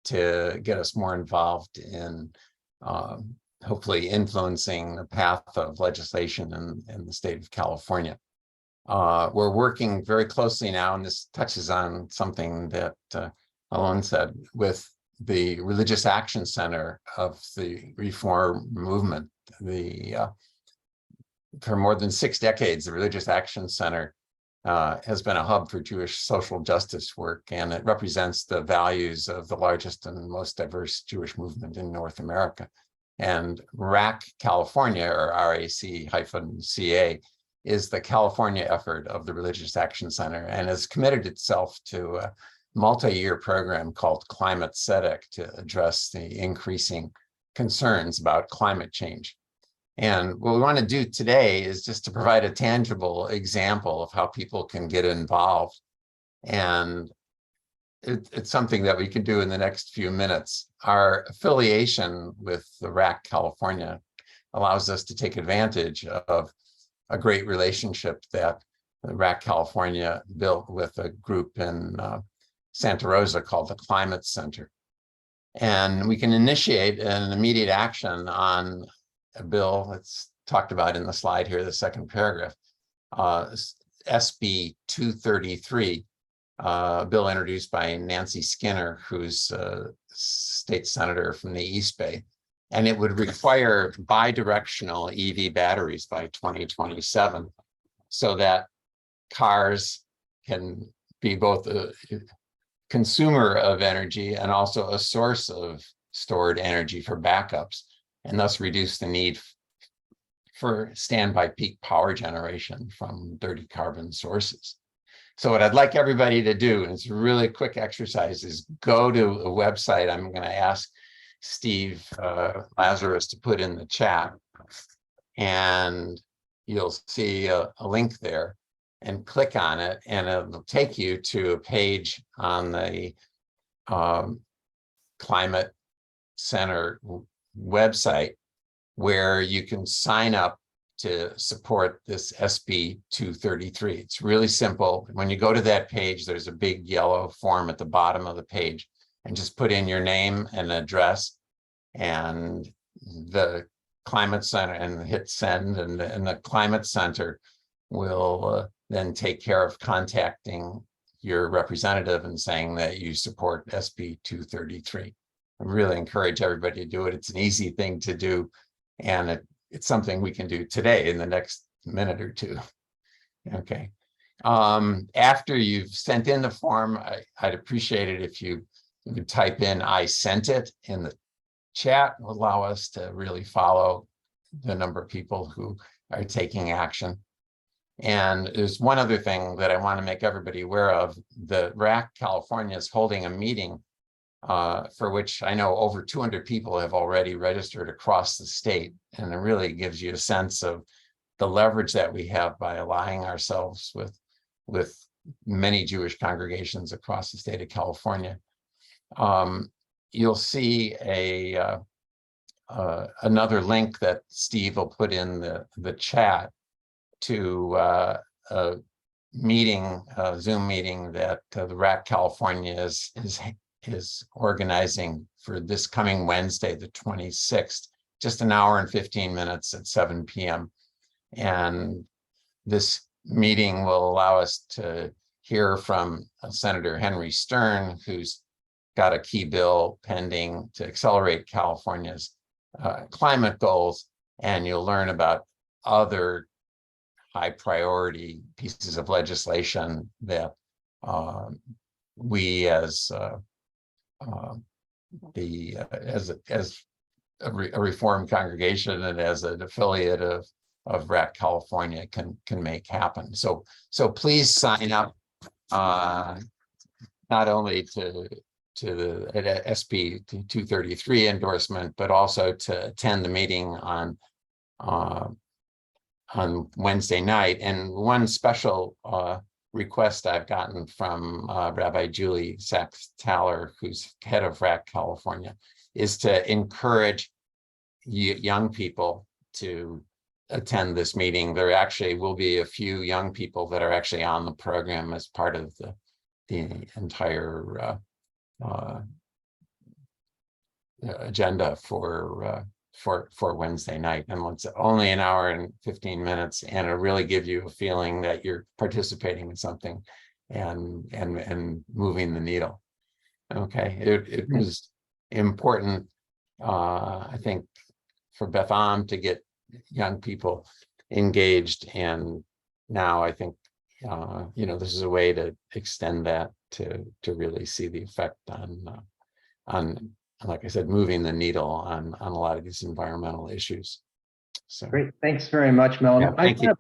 to get us more involved in hopefully influencing the path of legislation in the state of California. We're working very closely now, and this touches on something that Alon said, with the Religious Action Center of the Reform Movement. For more than 6 decades, the Religious Action Center has been a hub for Jewish social justice work, and it represents the values of the largest and most diverse Jewish movement in North America. And RAC California, or RAC-CA, is the California effort of the Religious Action Center, and has committed itself to a multi-year program called Climate Tzedek to address the increasing concerns about climate change. And what we want to do today is just to provide a tangible example of how people can get involved. And it's something that we can do in the next few minutes. Our affiliation with the RAC California allows us to take advantage of a great relationship that the RAC California built with a group in Santa Rosa called the Climate Center. And we can initiate an immediate action on a bill that's talked about in the slide here, the second paragraph, SB 233, a bill introduced by Nancy Skinner, who's a state senator from the East Bay. And it would require bidirectional EV batteries by 2027, so that cars can be both a consumer of energy and also a source of stored energy for backups, and thus reduce the need for standby peak power generation from dirty carbon sources. So what I'd like everybody to do, and it's a really quick exercise, is go to a website. I'm going to ask Steve Lazarus to put in the chat, and you'll see a link there, and click on it, and it'll take you to a page on the Climate Center website where you can sign up to support this SB 233. It's really simple. When you go to that page, there's a big yellow form at the bottom of the page, and just put in your name and address, and the Climate Center, and hit send, and the Climate Center will then take care of contacting your representative and saying that you support SB 233. I really encourage everybody to do it. It's an easy thing to do, and it's something we can do today in the next minute or two. Okay. After you've sent in the form, I'd appreciate it if you would type in "I sent it" in the chat. It will allow us to really follow the number of people who are taking action. And there's one other thing that I want to make everybody aware of. The RAC California is holding a meeting for which I know over 200 people have already registered across the state. And it really gives you a sense of the leverage that we have by aligning ourselves with many Jewish congregations across the state of California. You'll see another link that Steve will put in the chat to a meeting, a Zoom meeting that the RAC California is organizing for this coming Wednesday, the 26th, just an hour and 15 minutes at 7 p.m. And this meeting will allow us to hear from Senator Henry Stern, who's got a key bill pending to accelerate California's climate goals. And you'll learn about other high priority pieces of legislation that we as a reformed congregation and as an affiliate of RAC California can make happen. So please sign up not only to the SB 233 endorsement, but also to attend the meeting on Wednesday night. And one special request I've gotten from Rabbi Julie Sachs-Taller, who's head of RAC California, is to encourage young people to attend this meeting. There actually will be a few young people that are actually on the program as part of the entire agenda for Wednesday night. And it's only an hour and 15 minutes, and it'll really give you a feeling that you're participating in something and moving the needle. Okay, it was important, I think, for Beth Am to get young people engaged, and now I think this is a way to extend that to really see the effect on, like I said, moving the needle on a lot of these environmental issues. So Great, thanks very much, Mel. Yeah, thank you.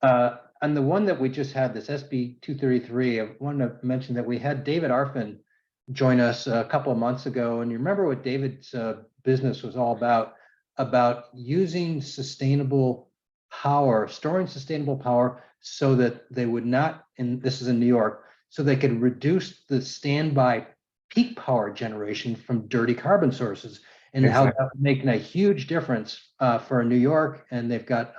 On the one that we just had, this SB 233, I want to mention that we had David Arfin join us a couple of months ago, and you remember what David's business was all about using sustainable power, storing sustainable power, so that they would not, and this is in New York, so they could reduce the standby peak power generation from dirty carbon sources, and how that would make a huge difference for New York. And they've got,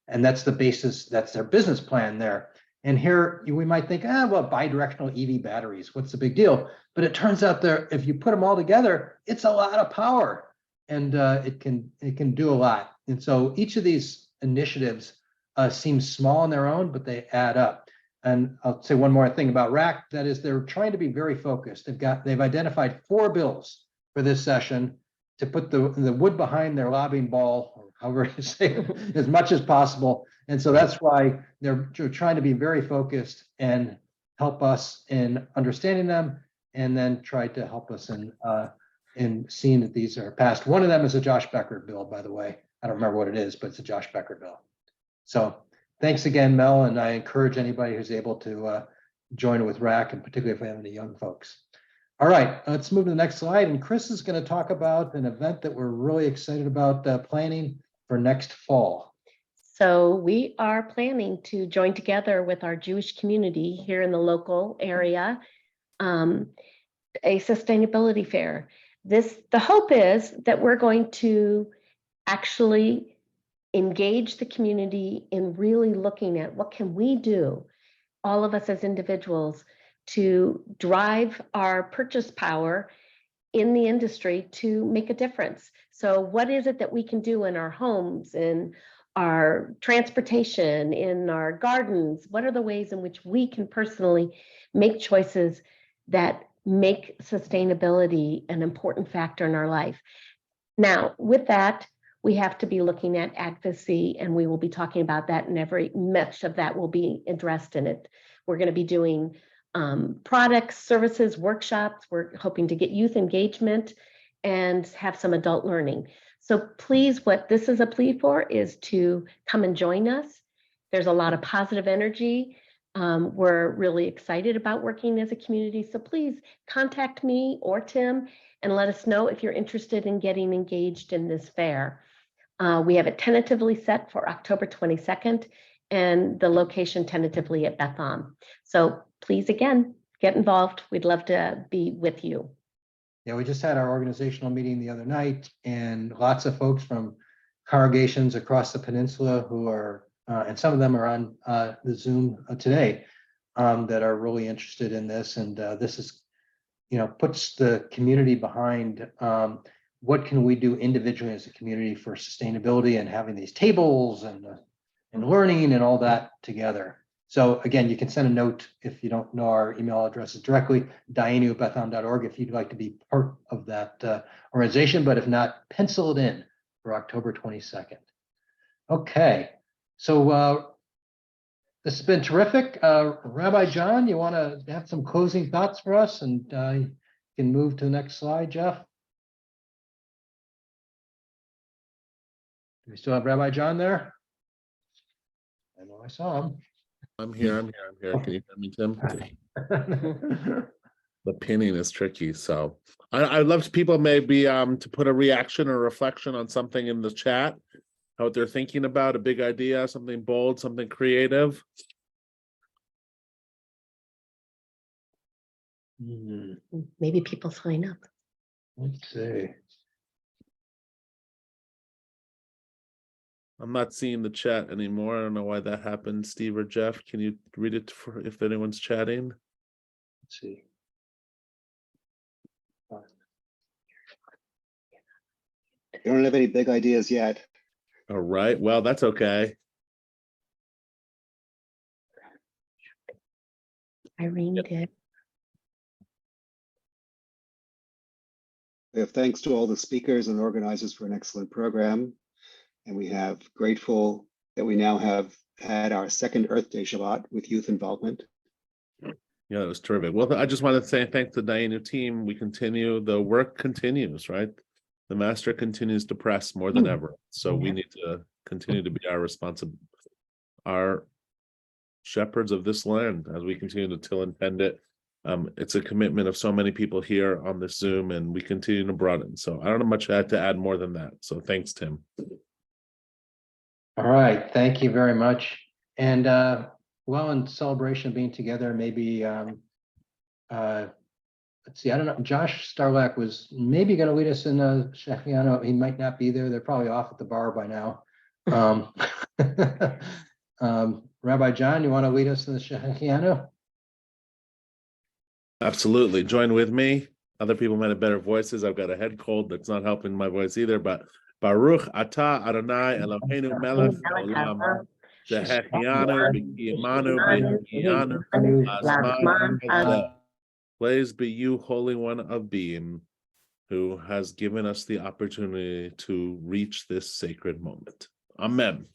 and that's the basis, that's their business plan there. And here we might think, well, bidirectional EV batteries, what's the big deal? But it turns out there, if you put them all together, it's a lot of power, and it can do a lot. And so each of these initiatives seems small on their own, but they add up. And I'll say one more thing about RAC, that is, they're trying to be very focused. They've identified 4 bills for this session to put the wood behind their lobbying ball, or however you say it, as much as possible. And so that's why they're trying to be very focused and help us in understanding them, and then try to help us in seeing that these are passed. One of them is a Josh Becker bill, by the way. I don't remember what it is, but it's a Josh Becker bill. So thanks again, Mel, and I encourage anybody who's able to join with RAC, and particularly if we have any young folks. All right, let's move to the next slide. And Chris is going to talk about an event that we're really excited about planning for next fall. So we are planning to join together with our Jewish community here in the local area, a sustainability fair. The hope is that we're going to actually engage the community in really looking at what can we do, all of us as individuals, to drive our purchase power in the industry to make a difference. So what is it that we can do in our homes, in our transportation, in our gardens? What are the ways in which we can personally make choices that make sustainability an important factor in our life? Now, with that, we have to be looking at advocacy, and we will be talking about that, and every much of that will be addressed in it. We're going to be doing products, services, workshops. We're hoping to get youth engagement and have some adult learning. So please, what this is a plea for is to come and join us. There's a lot of positive energy. We're really excited about working as a community. So please contact me or Tim and let us know if you're interested in getting engaged in this fair. We have it tentatively set for October 22nd, and the location tentatively at Beth Am. So please, again, get involved. We'd love to be with you. Yeah, we just had our organizational meeting the other night, and lots of folks from congregations across the peninsula who are, and some of them are on the Zoom today, that are really interested in this. And this is, puts the community behind what can we do individually as a community for sustainability and having these tables and learning and all that together. So again, you can send a note if you don't know our email addresses directly, dayenu@bethlehem.org if you'd like to be part of that organization, but if not, pencil it in for October 22nd. Okay, so this has been terrific. Rabbi John, you want to have some closing thoughts for us, and you can move to the next slide, Jeff? Do we still have Rabbi John there? I know I saw him. I'm here. Can you hear me, Tim? The pinning is tricky. So I'd love to people maybe to put a reaction or reflection on something in the chat, what they're thinking about, a big idea, something bold, something creative. Maybe people sign up. Let's see. I'm not seeing the chat anymore. I don't know why that happened. Steve or Jeff, can you read it for if anyone's chatting? Let's see. I don't have any big ideas yet. All right. Well, that's okay. Irene did. We have thanks to all the speakers and organizers for an excellent program. And we have grateful that we now have had our second Earth Day Shabbat with youth involvement. Yeah, that was terrific. Well, I just want to say thanks to the Dayenu team. We continue, the work continues, right? The master continues to press more than ever. So we need to continue to be our shepherds of this land as we continue to till and tend it. It's a commitment of so many people here on this Zoom, and we continue to broaden. So I don't have much to add more than that. So thanks, Tim. All right, thank you very much. And well, in celebration of being together, maybe let's see, I don't know, Josh Starlack was maybe going to lead us in a Shechianu. He might not be there. They're probably off at the bar by now. Rabbi John, you want to lead us in the Shechianu? Absolutely. Join with me. Other people might have better voices. I've got a head cold that's not helping my voice either, but Baruch atah Adonai Eloheinu melech haolam shehechianu v'kiyamanu v'hiyanu lazman hazeh. Praise be you, Holy One of Being, who has given us the opportunity to reach this sacred moment. Amen.